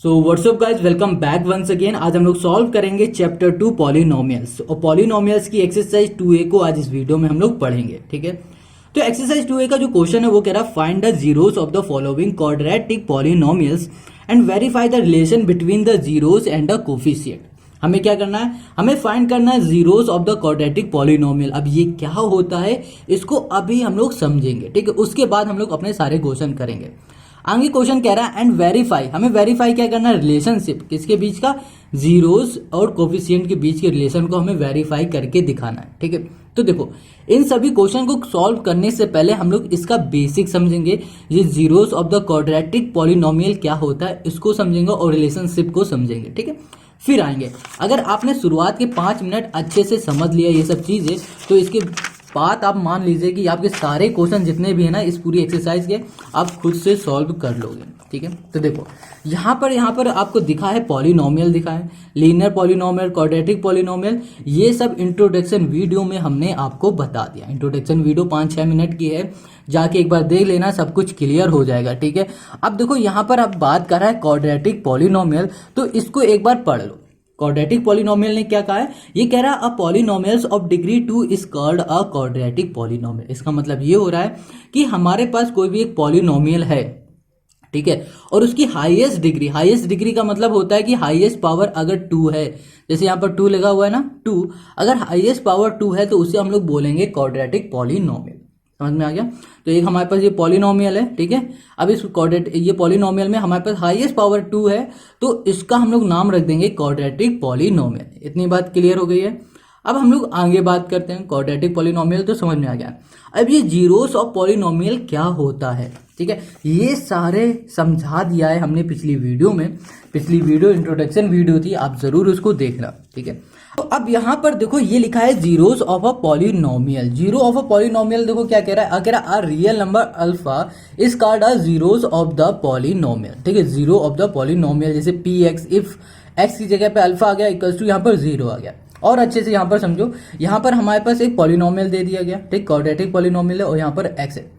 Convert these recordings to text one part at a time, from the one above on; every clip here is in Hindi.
सो what's up guys, welcome back once again. आज हम लोग सॉल्व करेंगे चैप्टर 2 पॉलिनोमियल्स और पॉलिनोमियल्स की एक्सरसाइज 2A को आज इस वीडियो में हम लोग पढ़ेंगे। ठीक है, तो एक्सरसाइज 2A का जो क्वेश्चन है वो कह रहा है find the zeros of the following quadratic polynomials and verify the relation between the zeros and the coefficient. हमें क्या करना है, हमें फाइंड करना है zeros of the quadratic polynomial. अब ये क्या होता है इसको अभी हम लोग समझेंगे। ठीक है, उसके बाद हम लोग अपने सारे क्वेश्चन करेंगे। आगे क्वेश्चन कह रहा है एंड वेरीफाई, हमें वेरीफाई क्या करना है, रिलेशनशिप किसके बीच का, जीरोस और कोफिशिएंट के बीच के रिलेशन को हमें वेरीफाई करके दिखाना है। ठीक है, तो देखो इन सभी क्वेश्चन को सॉल्व करने से पहले हम लोग इसका बेसिक समझेंगे। ये zeros of the quadratic polynomial क्या होता है इसको समझेंगे और रिलेशनशिप को समझेंगे। ठीक है, फिर आएंगे। अगर आपने शुरुआत के 5 मिनट अच्छे से समझ लिया ये सब चीजें, तो इसके बात आप मान लीजिए कि आपके सारे क्वेश्चन जितने भी है ना इस पूरी एक्सरसाइज के आप खुद से सॉल्व कर लोगे। ठीक है, तो देखो यहाँ पर आपको दिखा है पॉलिनोमियल, दिखा है लीनियर पॉलिनोमियल, क्वाड्रेटिक पॉलिनोमियल। ये सब इंट्रोडक्शन वीडियो में हमने आपको बता दिया। इंट्रोडक्शन वीडियो 5-6 मिनट की है, जाके एक बार देख लेना, सब कुछ क्लियर हो जाएगा। ठीक है, अब देखो यहाँ पर आप बात कर रहा है क्वाड्रेटिक पॉलिनोमियल, तो इसको एक बार पढ़ लो। क्वाड्रेटिक पॉलिनोमियल ने क्या कहा है, ये कह रहा है a polynomials of degree 2 is called a quadratic polynomial. इसका मतलब ये हो रहा है कि हमारे पास कोई भी एक पॉलिनोमियल है, ठीक है, और उसकी हाईएस्ट डिग्री का मतलब होता है कि हाईएस्ट पावर अगर 2 है, जैसे यहाँ पर 2 लगा हुआ है ना, 2 अगर हाईएस्ट पावर 2 है तो उसे हम लोग बोलेंगे क्वाड्रेटिक पॉलिनोमियल। समझ में आ गया? तो एक हमारे पास ये पॉलिनोमियल है। ठीक है, अब इस ये पॉलिनोमियल में हमारे पास हाईएस्ट पावर 2 है, तो इसका हम लोग नाम रख देंगे क्वाड्रेटिक पॉलिनोमियल। इतनी बात क्लियर हो गई है। अब हम लोग आगे बात करते हैं। क्वाड्रेटिक पॉलिनोमियल तो समझ में आ गया। अब ये जीरोस ऑफ पॉलिनोमियल क्या होता है, ठीक है, ये सारे समझा दिया है हमने पिछली वीडियो में। पिछली वीडियो इंट्रोडक्शन वीडियो थी, आप जरूर उसको देखना। ठीक है, तो अब यहाँ पर देखो ये लिखा है zeros of a polynomial. Zero of a polynomial देखो क्या कह रहा है, कह रहा है real number alpha is called a zeros of the polynomial. ठीक है, जीरो ऑफ द पॉलिनोमियल, जैसे पी एक्स, इफ एक्स की जगह पे अल्फा आ गया इक्वल्स टू यहाँ पर 0 आ गया। और अच्छे से यहाँ पर समझो, यहाँ पर हमारे पास एक पॉलिनोमियल दे दिया गया, ठीक, क्वाड्रेटिक पॉलिनोमियल है, और यहाँ पर एक्स है।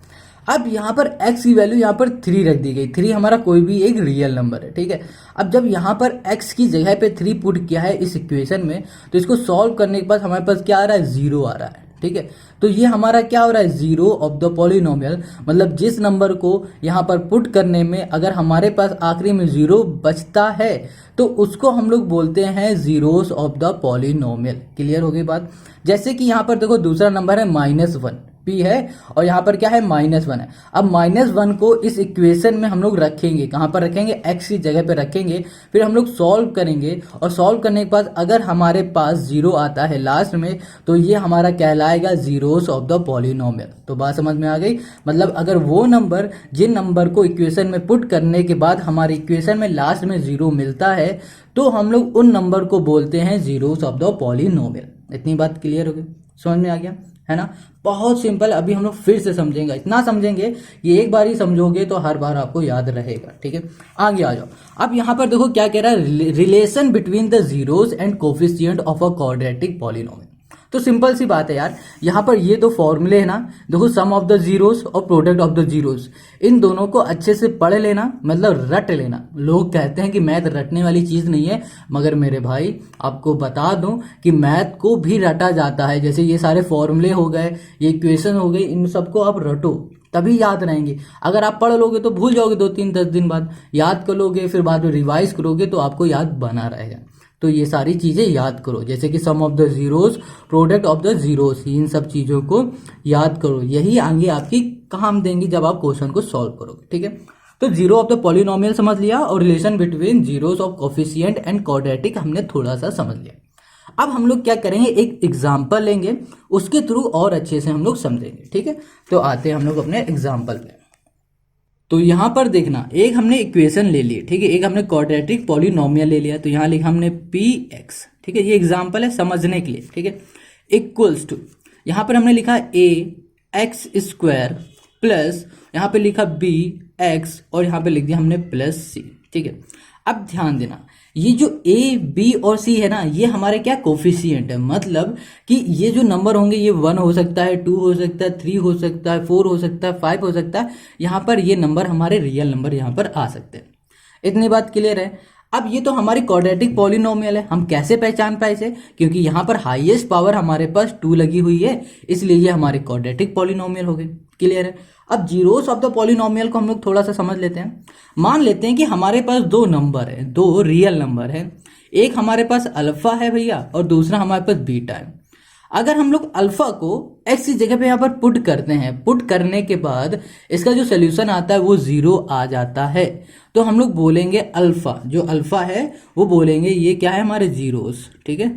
अब यहाँ पर x की वैल्यू यहाँ पर 3 रख दी गई। 3 हमारा कोई भी एक रियल नंबर है। ठीक है, अब जब यहाँ पर x की जगह पे 3 पुट किया है इस इक्वेशन में, तो इसको सॉल्व करने के बाद हमारे पास क्या आ रहा है, 0 आ रहा है। ठीक है, तो ये हमारा क्या हो रहा है, जीरो ऑफ द पॉलिनोमियल, मतलब जिस नंबर को यहाँ पर पुट करने में अगर हमारे पास आखिरी में 0 बचता है तो उसको हम लोग बोलते हैं zeros of the polynomial. Clear हो गई बात? जैसे कि यहाँ पर देखो दूसरा नंबर है -1, p है, और यहाँ पर क्या है, -1 है। अब -1 को इस इक्वेशन में हम लोग रखेंगे, कहाँ पर रखेंगे, x की जगह पे रखेंगे। फिर हम लोग सॉल्व करेंगे, और सॉल्व करने के बाद अगर हमारे पास 0 आता है लास्ट में, तो ये हमारा कहलाएगा जीरोस ऑफ द पॉलिनोमियल। तो बात समझ में आ गई? मतलब अगर वो नंबर, जिन नंबर को इक्वेशन में पुट करने के बाद हमारे इक्वेशन में लास्ट में 0 मिलता है, तो हम लोग उन नंबर को बोलते हैं जीरोस ऑफ द पॉलिनोमियल। इतनी बात क्लियर हो गई? समझ में आ गया है ना? बहुत सिंपल। अभी हम लोग फिर से समझेंगे, इतना समझेंगे कि एक बार ही समझोगे तो हर बार आपको याद रहेगा। ठीक है, आगे आ जाओ। अब यहाँ पर देखो क्या कह रहा है, relation between the zeros and coefficient of a quadratic polynomial. तो सिंपल सी बात है यार, यहाँ पर ये दो फॉर्मूले है ना, देखो सम ऑफ द जीरोस और प्रोडक्ट ऑफ द जीरोस, इन दोनों को अच्छे से पढ़ लेना, मतलब रट लेना। लोग कहते हैं कि मैथ रटने वाली चीज नहीं है, मगर मेरे भाई आपको बता दूं कि मैथ को भी रटा जाता है। जैसे ये सारे फॉर्मूले हो गए, ये इक्वेशन हो गई, इन सबको आप रटो तभी याद रहेंगे। अगर आप पढ़ लोगे तो भूल जाओगे 2-3-10 दिन बाद, याद कर लोगे फिर बाद में रिवाइज करोगे तो आपको याद बना रहेगा। तो ये सारी चीजें याद करो, जैसे कि sum of the zeros, product of the zeros, इन सब चीजों को याद करो। यही आगे आपकी काम देंगी जब आप क्वेश्चन को सॉल्व करोगे। ठीक है, तो जीरो ऑफ द पॉलिनोमियल समझ लिया, और relation between zeros of coefficient and quadratic हमने थोड़ा सा समझ लिया। अब हम लोग क्या करेंगे, एक एग्जाम्पल लेंगे, उसके थ्रू और अच्छे से हम लोग समझेंगे। ठीक है, तो आते हैं हम लोग अपने एग्जाम्पल पे। तो यहाँ पर देखना, एक हमने इक्वेशन ले ली, ठीक है, एक हमने क्वाड्रेटिक पॉलिनोमियल ले लिया, तो यहाँ लिखा हमने पी एक्स। ठीक है, ये एग्जाम्पल है समझने के लिए। ठीक है, इक्वल्स टू, यहाँ पर हमने लिखा ए एक्स स्क्वायर प्लस, यहाँ पे लिखा बी एक्स, और यहाँ पे लिख दिया हमने प्लस सी। ठीक है, अब ध्यान देना, ये जो ए बी और सी है ना, ये हमारे क्या कोफिशिएंट है, मतलब कि ये जो नंबर होंगे ये 1 हो सकता है, 2 हो सकता है, 3 हो सकता है, 4 हो सकता है, 5 हो सकता है। यहाँ पर ये नंबर हमारे रियल नंबर यहाँ पर आ सकते हैं। इतनी बात क्लियर है। अब ये तो हमारी क्वाड्रेटिक पॉलिनोमियल है, हम कैसे पहचान पाए इसे, क्योंकि यहाँ पर हाईएस्ट पावर हमारे पास 2 लगी हुई है, इसलिए ये हमारी क्वाड्रेटिक पॉलिनोमियल हो गई। क्लियर है। अब जीरोस ऑफ द पॉलिनोमियल को हम लोग थोड़ा सा समझ लेते हैं। मान लेते हैं कि हमारे पास 2 नंबर है, 2 रियल नंबर है, एक हमारे पास अल्फा है भैया और दूसरा हमारे पास बीटा है। अगर हम लोग अल्फा को एक्स की जगह पे यहाँ पर पुट करते हैं, पुट करने के बाद इसका जो सोल्यूशन आता है वो 0 आ जाता है, तो हम लोग बोलेंगे अल्फा, जो अल्फा है वो बोलेंगे ये क्या है हमारे जीरोस। ठीक है,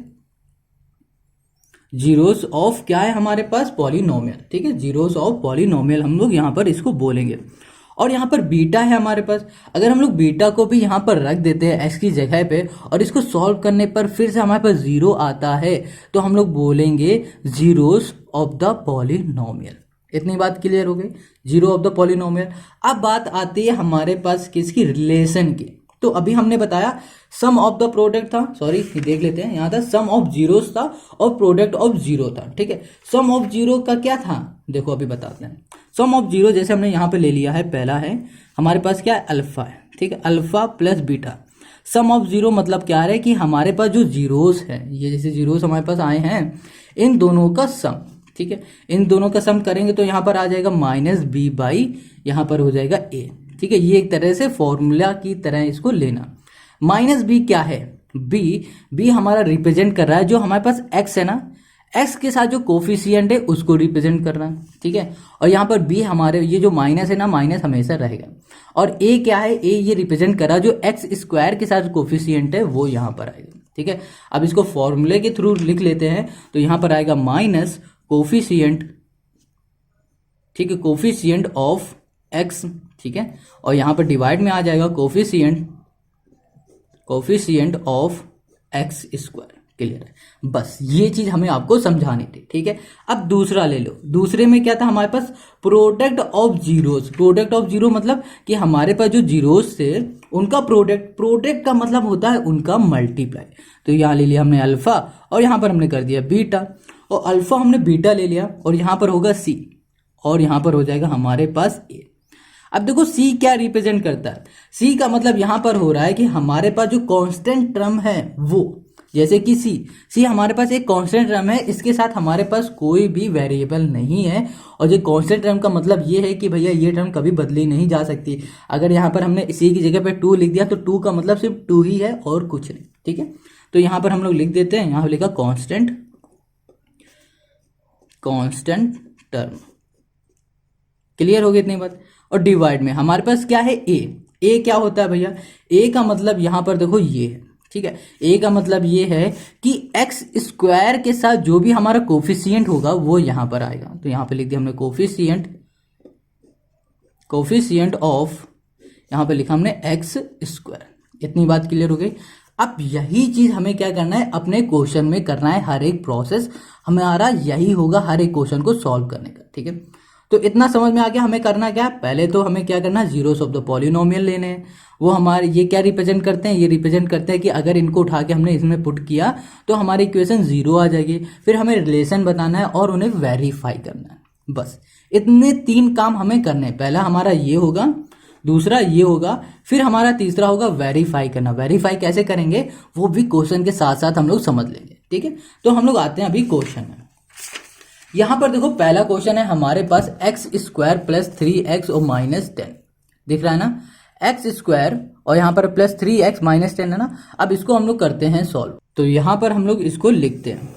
जीरोस ऑफ क्या है हमारे पास पॉलिनोमियल। ठीक है, जीरोस ऑफ पॉलिनोमियल हम लोग यहाँ पर इसको बोलेंगे। और यहाँ पर बीटा है हमारे पास, अगर हम लोग बीटा को भी यहाँ पर रख देते हैं एक्स की जगह पे और इसको सॉल्व करने पर फिर से हमारे पास 0 आता है, तो हम लोग बोलेंगे जीरोस ऑफ द पॉलिनोमियल। इतनी बात क्लियर हो गई, जीरो ऑफ द पॉलिनोमियल। अब बात आती है हमारे पास किसकी, रिलेशन की। तो अभी हमने बताया सम ऑफ द प्रोडक्ट था, सॉरी देख लेते हैं, यहाँ था सम ऑफ जीरोस था और प्रोडक्ट ऑफ 0 था। ठीक है, सम ऑफ 0 का क्या था, देखो अभी बताते हैं। सम ऑफ 0 जैसे हमने यहाँ पे ले लिया है, पहला है हमारे पास क्या है, अल्फा है। ठीक है, alpha plus beta. Sum of 0 मतलब क्या है कि हमारे पास जो जीरोस है, ये जैसे जीरोस हमारे पास आए हैं, इन दोनों का सम। ठीक है, इन दोनों का सम करेंगे तो यहाँ पर आ जाएगा माइनस बी बाई यहाँ पर हो जाएगा ए। ठीक है, ये एक तरह से फॉर्मूला की तरह इसको लेना। माइनस बी क्या है, बी हमारा रिप्रेजेंट कर रहा है जो हमारे पास एक्स है ना, एक्स के साथ जो कोफिशिएंट है उसको रिप्रेजेंट कर रहा है। ठीक है, और यहाँ पर बी हमारे ये जो माइनस है ना, माइनस हमेशा रहेगा। और ए क्या है, ए ये रिप्रेजेंट कर रहा है जो एक्स स्क्वायर के साथ कोफिशिएंट है वो यहाँ पर आएगा। ठीक है, अब इसको फॉर्मूले के थ्रू लिख लेते हैं, तो यहाँ पर आएगा माइनस कोफिशिएंट, ठीक है, कोफिशिएंट ऑफ एक्स। ठीक है, और यहाँ पर डिवाइड में आ जाएगा coefficient of x square. Clear है, बस ये चीज हमें आपको समझानी थी। ठीक है, अब दूसरा ले लो। दूसरे में क्या था हमारे पास, product of zeros. Product of zero मतलब कि हमारे पास जो जीरोस थे उनका प्रोडक्ट का मतलब होता है उनका मल्टीप्लाई। तो यहाँ ले लिया हमने अल्फा और यहाँ पर हमने कर दिया बीटा, और अल्फा हमने बीटा ले लिया और यहाँ पर होगा सी और यहाँ पर हो जाएगा हमारे पास ए। अब देखो सी क्या रिप्रेजेंट करता है, सी का मतलब यहाँ पर हो रहा है कि हमारे पास जो कांस्टेंट टर्म है वो, जैसे कि सी हमारे पास एक कांस्टेंट टर्म है, इसके साथ हमारे पास कोई भी वेरिएबल नहीं है। और जो कांस्टेंट टर्म का मतलब ये है कि भैया ये टर्म कभी बदली नहीं जा सकती। अगर यहाँ पर हमने सी की जगह पे 2 लिख दिया तो 2 का मतलब सिर्फ 2 ही है और कुछ नहीं। ठीक है, तो यहाँ पर हम लोग लिख देते हैं, यहाँ लिखा कांस्टेंट टर्म। क्लियर हो गई इतनी बात। और डिवाइड में हमारे पास क्या है, ए क्या होता है भैया, ए का मतलब यहाँ पर देखो ये है। ठीक है, ए का मतलब ये है कि एक्स स्क्वायर के साथ जो भी हमारा कोफिशिएंट होगा वो यहाँ पर आएगा। तो यहाँ पे लिख दिया हमने कोफिशिएंट ऑफ, यहाँ पे लिखा हमने एक्स स्क्वायर। इतनी बात क्लियर हो गई। अब यही चीज हमें क्या करना है, अपने क्वेश्चन में करना है। हर एक प्रोसेस हमारा यही होगा हर एक क्वेश्चन को सॉल्व करने का। ठीक है, तो इतना समझ में आ गया हमें करना क्या है। पहले तो हमें क्या करना है, जीरोस ऑफ द पॉलिनोमियल लेने हैं। वो हमारे ये क्या रिप्रेजेंट करते हैं, ये रिप्रेजेंट करते हैं कि अगर इनको उठा के हमने इसमें पुट किया तो हमारी इक्वेशन 0 आ जाएगी। फिर हमें रिलेशन बताना है और उन्हें वेरीफाई करना है। बस इतने 3 काम हमें करने हैं। पहला हमारा ये होगा, दूसरा ये होगा, फिर हमारा तीसरा होगा वेरीफाई करना। वेरीफाई कैसे करेंगे वो भी क्वेश्चन के साथ साथ हम लोग समझ लेंगे। ठीक है, तो हम लोग आते हैं अभी क्वेश्चन में। यहां पर देखो पहला क्वेश्चन है हमारे पास एक्स स्क्वायर प्लस 3x और माइनस 10 दिख रहा है ना, एक्स स्क्वायर और यहाँ पर प्लस 3x माइनस 10 है ना। अब इसको हम लोग करते हैं सॉल्व, तो यहाँ पर हम लोग इसको लिखते हैं।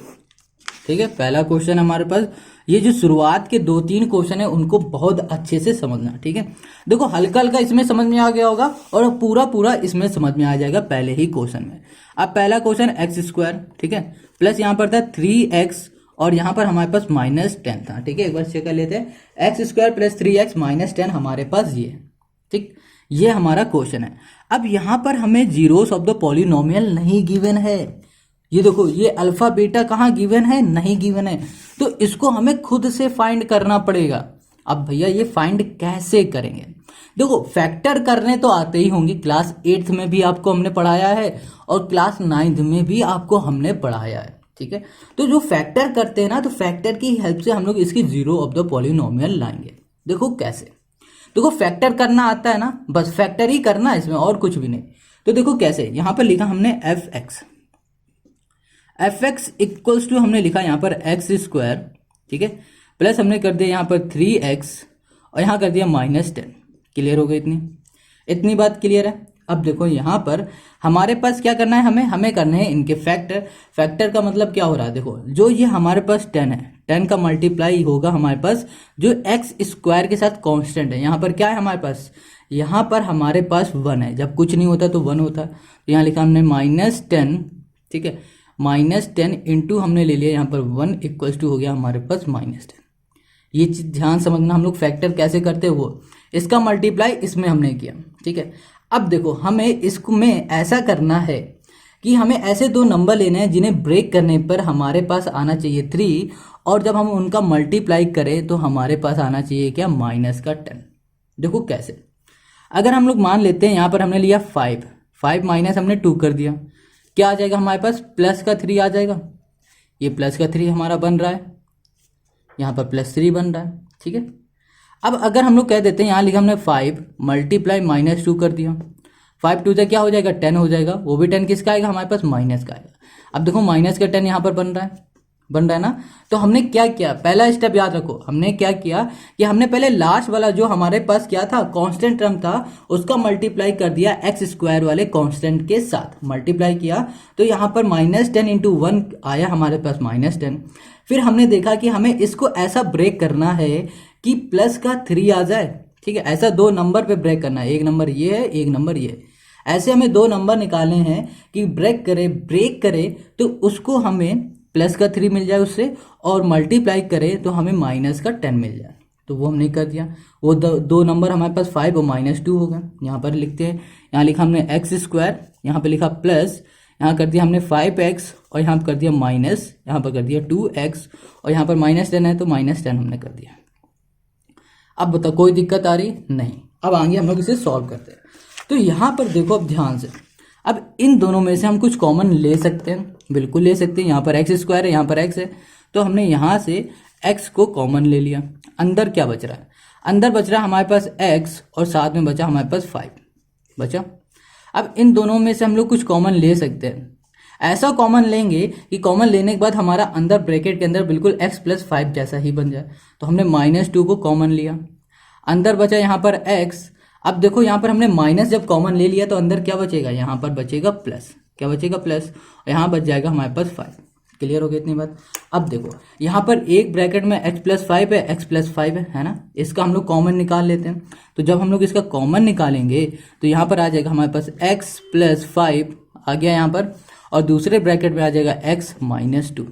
ठीक है, पहला क्वेश्चन हमारे पास, ये जो शुरुआत के 2-3 क्वेश्चन है उनको बहुत अच्छे से समझना। ठीक है, देखो हल्का हल्का इसमें समझ में आ गया होगा और पूरा इसमें समझ में आ जाएगा पहले ही क्वेश्चन में। अब पहला क्वेश्चन एक्स स्क्वायर, ठीक है, प्लस यहाँ पर था 3x और यहाँ पर हमारे पास माइनस 10 था। ठीक है, एक बार चेक कर लेते हैं, x square plus 3x minus 10 हमारे पास ये है। ठीक, ये हमारा क्वेश्चन है। अब यहाँ पर हमें जीरोस ऑफ द पॉलिनोमियल नहीं गिवन है। ये देखो ये अल्फा बीटा कहाँ गिवन है, नहीं गिवन है, तो इसको हमें खुद से फाइंड करना पड़ेगा। अब भैया ये फाइंड कैसे करेंगे, देखो फैक्टर करने तो आते ही होंगे, क्लास 8th में भी आपको हमने पढ़ाया है और क्लास 9th में भी आपको हमने पढ़ाया है। ठीक है, तो जो फैक्टर करते हैं ना, तो फैक्टर की हेल्प से हम लोग इसकी जीरो ऑफ द पॉलिनोमियल लाएंगे। देखो कैसे, देखो फैक्टर करना आता है ना, बस फैक्टर ही करना है इसमें, और कुछ भी नहीं। तो देखो कैसे, यहां पर लिखा हमने एफ एक्स इक्वल्स टू हमने लिखा यहाँ पर एक्स स्क्वायर, ठीक है, प्लस हमने कर दिया यहाँ पर 3x और यहाँ कर दिया -10। क्लियर हो गई? इतनी बात क्लियर है। अब देखो यहाँ पर हमारे पास क्या करना है, हमें करने हैं इनके फैक्टर का मतलब क्या हो रहा है, देखो जो ये हमारे पास 10 है, 10 का मल्टीप्लाई होगा हमारे पास जो एक्स स्क्वायर के साथ कांस्टेंट है। यहाँ पर क्या है हमारे पास, यहाँ पर हमारे पास 1 है, जब कुछ नहीं होता तो 1 होता है। तो यहाँ लिखा हमने -10, ठीक है, -10 इंटू हमने ले लिया यहाँ पर 1 इक्वल्स टू हो गया हमारे पास -10। ये चीज ध्यान समझना, हम लोग फैक्टर कैसे करते हैं वो, इसका मल्टीप्लाई इसमें हमने किया, ठीक है। अब देखो हमें इसमें ऐसा करना है कि हमें ऐसे दो नंबर लेने हैं जिन्हें ब्रेक करने पर हमारे पास आना चाहिए 3, और जब हम उनका मल्टीप्लाई करें तो हमारे पास आना चाहिए क्या, -10। देखो कैसे, अगर हम लोग मान लेते हैं यहाँ पर हमने लिया 5 माइनस हमने 2 कर दिया, क्या आ जाएगा हमारे पास, प्लस का 3 आ जाएगा। ये प्लस का 3 हमारा बन रहा है, यहाँ पर +3 बन रहा है, ठीक है। अब अगर हम लोग कह देते हैं, यहाँ लिखा हमने 5 मल्टीप्लाई -2 कर दिया, 5 2 से क्या हो जाएगा, 10 हो जाएगा। वो भी 10 किसका आएगा, हमारे पास माइनस का आएगा। अब देखो माइनस का 10 यहाँ पर बन रहा है ना। तो हमने क्या किया, पहला स्टेप याद रखो, हमने क्या किया कि हमने पहले लास्ट वाला जो हमारे पास क्या था, कांस्टेंट टर्म था, उसका मल्टीप्लाई कर दिया एक्स स्क्वायर वाले कांस्टेंट के साथ, मल्टीप्लाई किया तो यहाँ पर -10 इंटू 1 आया हमारे पास -10। फिर हमने देखा कि हमें इसको ऐसा ब्रेक करना है कि प्लस का 3 आ जाए, ठीक है। ऐसा दो नंबर पे ब्रेक करना है, एक नंबर ये है, एक नंबर ये है। ऐसे हमें दो नंबर निकालने हैं कि ब्रेक करे तो उसको हमें प्लस का 3 मिल जाए उससे, और मल्टीप्लाई करें तो हमें -10 मिल जाए। तो वो हमने कर दिया, वो दो नंबर हमारे पास 5 और -2 हो गए। यहाँ पर लिखते हैं, यहाँ लिखा हमने एक्स स्क्वायर, यहाँ पर लिखा प्लस, यहाँ कर दिया हमने 5x और यहाँ पर कर दिया माइनस, यहाँ पर कर दिया 2x और यहाँ पर -10 है तो -10 हमने कर दिया। अब बताओ कोई दिक्कत आ रही? नहीं। अब आगे हम लोग इसे सॉल्व करते हैं। तो यहाँ पर देखो अब ध्यान से, अब इन दोनों में से हम कुछ कॉमन ले सकते हैं, बिल्कुल ले सकते हैं। यहाँ पर एक्स स्क्वायर है, यहाँ पर एक्स है, तो हमने यहाँ से एक्स को कॉमन ले लिया। अंदर क्या बच रहा है, अंदर बच रहा है हमारे पास एक्स और साथ में बचा हमारे पास 5 बचा। अब इन दोनों में से हम लोग कुछ कॉमन ले सकते हैं। ऐसा कॉमन लेंगे कि कॉमन लेने के बाद हमारा अंदर ब्रैकेट के अंदर बिल्कुल x + 5 जैसा ही बन जाए। तो हमने -2 को कॉमन लिया, अंदर बचा यहाँ पर x। अब देखो यहाँ पर हमने माइनस जब कॉमन ले लिया तो अंदर क्या बचेगा, यहाँ पर बचेगा प्लस, क्या बचेगा प्लस, और यहाँ बच जाएगा हमारे पास 5। क्लियर हो गया इतनी बात। अब देखो यहाँ पर एक ब्रैकेट में x + 5 है, x + 5 है ना, इसका हम लोग कॉमन निकाल लेते हैं। तो जब हम लोग इसका कॉमन निकालेंगे तो यहाँ पर आ जाएगा हमारे पास x + 5 आ गया यहाँ पर, और दूसरे ब्रैकेट में आ जाएगा x - 2।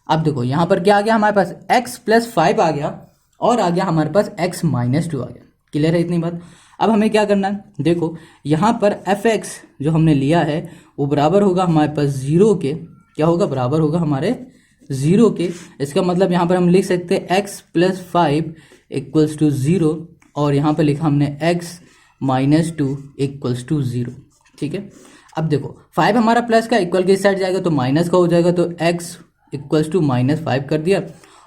अब देखो यहाँ पर क्या आ गया हमारे पास, x + 5 आ गया और आ गया हमारे पास x - 2 आ गया। क्लियर है इतनी बात। अब हमें क्या करना है, देखो यहाँ पर fx जो हमने लिया है वो बराबर होगा हमारे पास 0 के, क्या होगा, बराबर होगा हमारे 0 के। इसका मतलब यहाँ पर हम लिख सकते हैं x + 5 = 0, और यहाँ पर लिखा हमने x - 2 = 0, ठीक है। अब देखो 5 हमारा प्लस का इक्वल के साइड जाएगा तो माइनस का हो जाएगा, तो x = -5 कर दिया,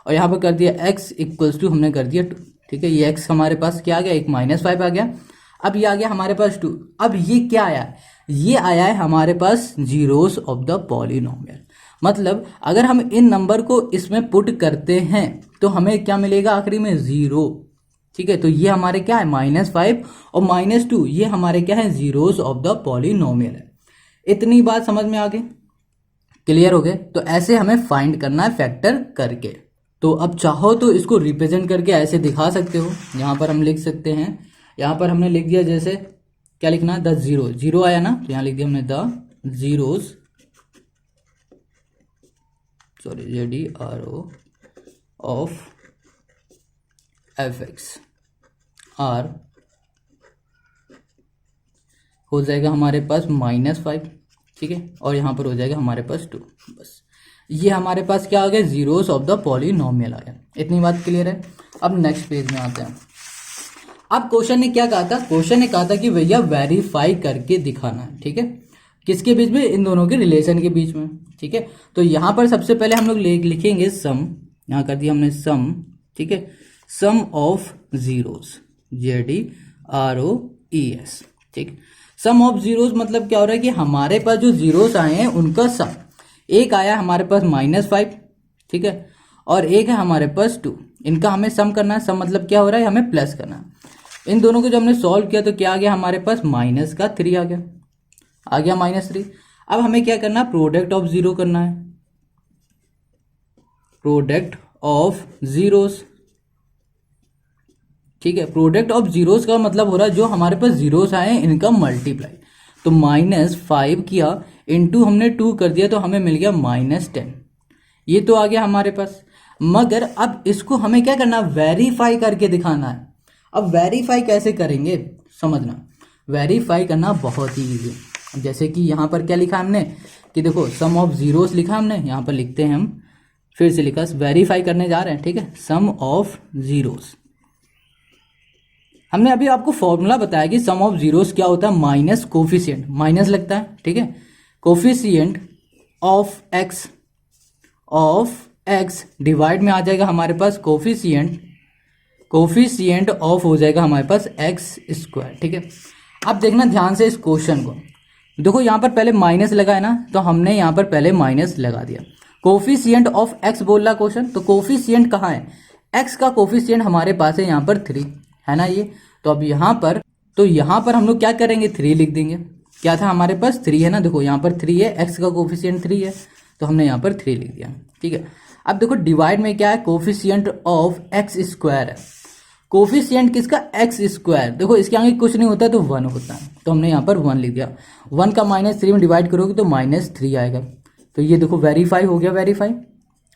और यहाँ पर कर दिया x = हमने कर दिया 2, ठीक है। ये x हमारे पास क्या आ गया, एक -5 आ गया। अब ये आ गया हमारे पास 2। अब ये क्या आया, ये आया है हमारे पास जीरोस ऑफ द पॉलिनोमियल। मतलब अगर हम इन नंबर को इसमें पुट करते हैं तो हमें क्या मिलेगा, आखिरी में 0, ठीक है। तो ये हमारे क्या है, -5 और -2, ये हमारे क्या है, जीरोस ऑफ द पॉलिनोमियल है। इतनी बात समझ में आ गई, क्लियर हो गए। तो ऐसे हमें फाइंड करना है फैक्टर करके। तो अब चाहो तो इसको रिप्रेजेंट करके ऐसे दिखा सकते हो। यहाँ पर हम लिख सकते हैं, यहाँ पर हमने लिख दिया, जैसे क्या लिखना है, 0 आया ना, तो यहाँ लिख दिया हमने the zeros, sorry ZERO of fx are हो जाएगा हमारे पास -5, ठीक है, और यहाँ पर हो जाएगा हमारे पास 2। बस ये हमारे पास क्या आ गया, जीरोस ऑफ द पॉलिनोमियल आ गया। इतनी बात क्लियर है। अब नेक्स्ट पेज में आते हैं। अब क्वेश्चन ने क्या कहा था, क्वेश्चन ने कहा था कि भैया वेरीफाई करके दिखाना है, ठीक है। किसके बीच में, इन दोनों के रिलेशन के बीच में, ठीक है। तो यहाँ पर सबसे पहले हम लोग लिखेंगे सम, यहाँ कर दिया हमने सम, ठीक है, सम ऑफ जीरोस, ZEROES, ठीक। सम ऑफ जीरोस मतलब क्या हो रहा है कि हमारे पास जो जीरोस आए हैं उनका सम, एक आया हमारे पास -5, ठीक है, और एक है हमारे पास 2, इनका हमें सम करना है। सम मतलब क्या हो रहा है, हमें प्लस करना है। इन दोनों को जब हमने सॉल्व किया तो क्या आ गया हमारे पास, -3 आ गया, -3। अब हमें क्या करना है, प्रोडक्ट ऑफ जीरो करना है, प्रोडक्ट ऑफ जीरोस, ठीक है। प्रोडक्ट ऑफ जीरोस का मतलब हो रहा है जो हमारे पास जीरोस आए हैं इनका मल्टीप्लाई। तो -5 किया, इंटू हमने 2 कर दिया तो हमें मिल गया -10, ये तो आ गया हमारे पास। मगर अब इसको हमें क्या करना, वेरीफाई करके दिखाना है। अब वेरीफाई कैसे करेंगे समझना, वेरीफाई करना बहुत ही ईजी है। जैसे कि यहाँ पर क्या लिखा हमने कि देखो सम ऑफ जीरोस लिखा हमने, यहाँ पर लिखते हैं हम, फिर से लिखा, वेरीफाई करने जा रहे हैं, ठीक है। सम ऑफ जीरोस, हमने अभी आपको फॉर्मूला बताया कि सम ऑफ जीरोस क्या होता है, माइनस कोफिशिएंट, माइनस लगता है, ठीक है, कोफिशिएंट ऑफ एक्स डिवाइड में आ जाएगा हमारे पास कोफिशिएंट ऑफ हो जाएगा हमारे पास x², ठीक है। अब देखना ध्यान से इस क्वेश्चन को, देखो यहाँ पर पहले माइनस लगा है ना, तो हमने यहाँ पर पहले माइनस लगा दिया। कोफिशिएंट ऑफ x बोल रहा क्वेश्चन, तो कोफिशिएंट कहाँ है, x का कोफिशिएंट हमारे पास है यहाँ पर 3 है ना ये। तो अब यहाँ पर, तो यहाँ पर हम लोग क्या करेंगे, 3 लिख देंगे। क्या था हमारे पास, 3 है ना, देखो यहाँ पर 3 है, x का कोफिशिएंट 3 है, तो हमने यहाँ पर 3 लिख दिया, ठीक है। अब देखो डिवाइड में क्या है, कोफिशिएंट ऑफ x² है, कोफिशिएंट किसका, x², देखो इसके आगे कुछ नहीं होता तो 1 होता है, तो हमने यहाँ पर 1 लिख दिया। 1 का -3 में डिवाइड करोगे तो -3 आएगा, तो ये देखो वेरीफाई हो गया, वेरीफाई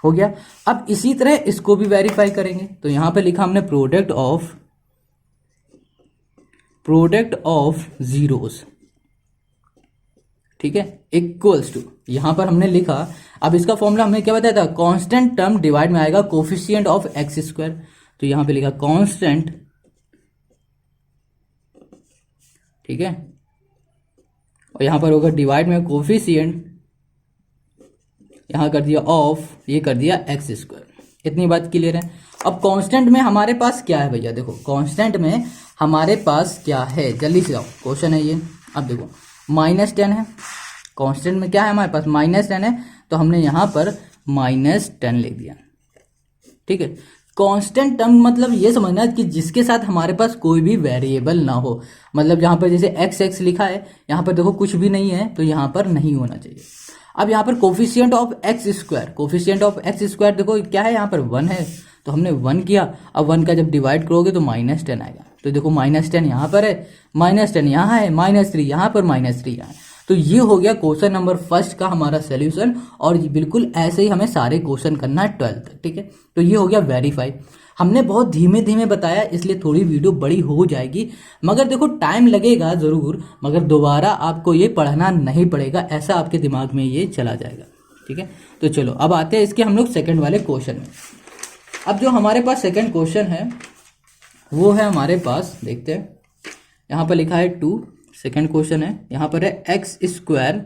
हो गया। अब इसी तरह इसको भी वेरीफाई करेंगे, तो यहाँ पे लिखा हमने प्रोडक्ट ऑफ जीरोस, ठीक है, इक्वल्स टू, यहां पर हमने लिखा। अब इसका फॉर्मूला हमने क्या बताया था, कांस्टेंट टर्म डिवाइड में आएगा कोफिशिएंट ऑफ x², तो यहां पे लिखा कांस्टेंट, ठीक है, और यहां पर होगा डिवाइड में कोफिशिएंट, यहां कर दिया ऑफ, ये कर दिया x²। इतनी बात क्लियर है। अब कांस्टेंट में हमारे पास क्या है भैया, देखो कांस्टेंट में हमारे पास क्या है, जल्दी से आओ, क्वेश्चन है ये। अब देखो -10 है, कांस्टेंट में क्या है हमारे पास, -10 है, तो हमने यहाँ पर -10 लिख दिया, ठीक है। कांस्टेंट टर्म मतलब ये समझना कि जिसके साथ हमारे पास कोई भी वेरिएबल ना हो, मतलब यहाँ पर जैसे x लिखा है, यहाँ पर देखो कुछ भी नहीं है, तो यहाँ पर नहीं होना चाहिए। अब यहाँ पर coefficient of x², coefficient of x² देखो क्या है, यहाँ पर 1 है, तो हमने 1 किया। अब 1 का जब डिवाइड करोगे तो -10 आएगा, तो देखो -10 यहाँ पर है, -10 यहाँ है, -3 यहाँ पर, -3 यहाँ है। तो ये हो गया क्वेश्चन नंबर फर्स्ट का हमारा सोल्यूशन, और बिल्कुल ऐसे ही हमें सारे क्वेश्चन करना है 12 तक, ठीक है। तो ये हो गया वेरीफाई। हमने बहुत धीमे धीमे बताया, इसलिए थोड़ी वीडियो बड़ी हो जाएगी, मगर देखो टाइम लगेगा ज़रूर, मगर दोबारा आपको ये पढ़ना नहीं पड़ेगा, ऐसा आपके दिमाग में ये चला जाएगा, ठीक है। तो चलो अब आते हैं इसके हम लोग सेकेंड वाले क्वेश्चन में। अब जो हमारे पास सेकेंड क्वेश्चन है वो है हमारे पास, देखते हैं, यहाँ पर लिखा है 2, सेकेंड क्वेश्चन है, यहाँ पर है x²,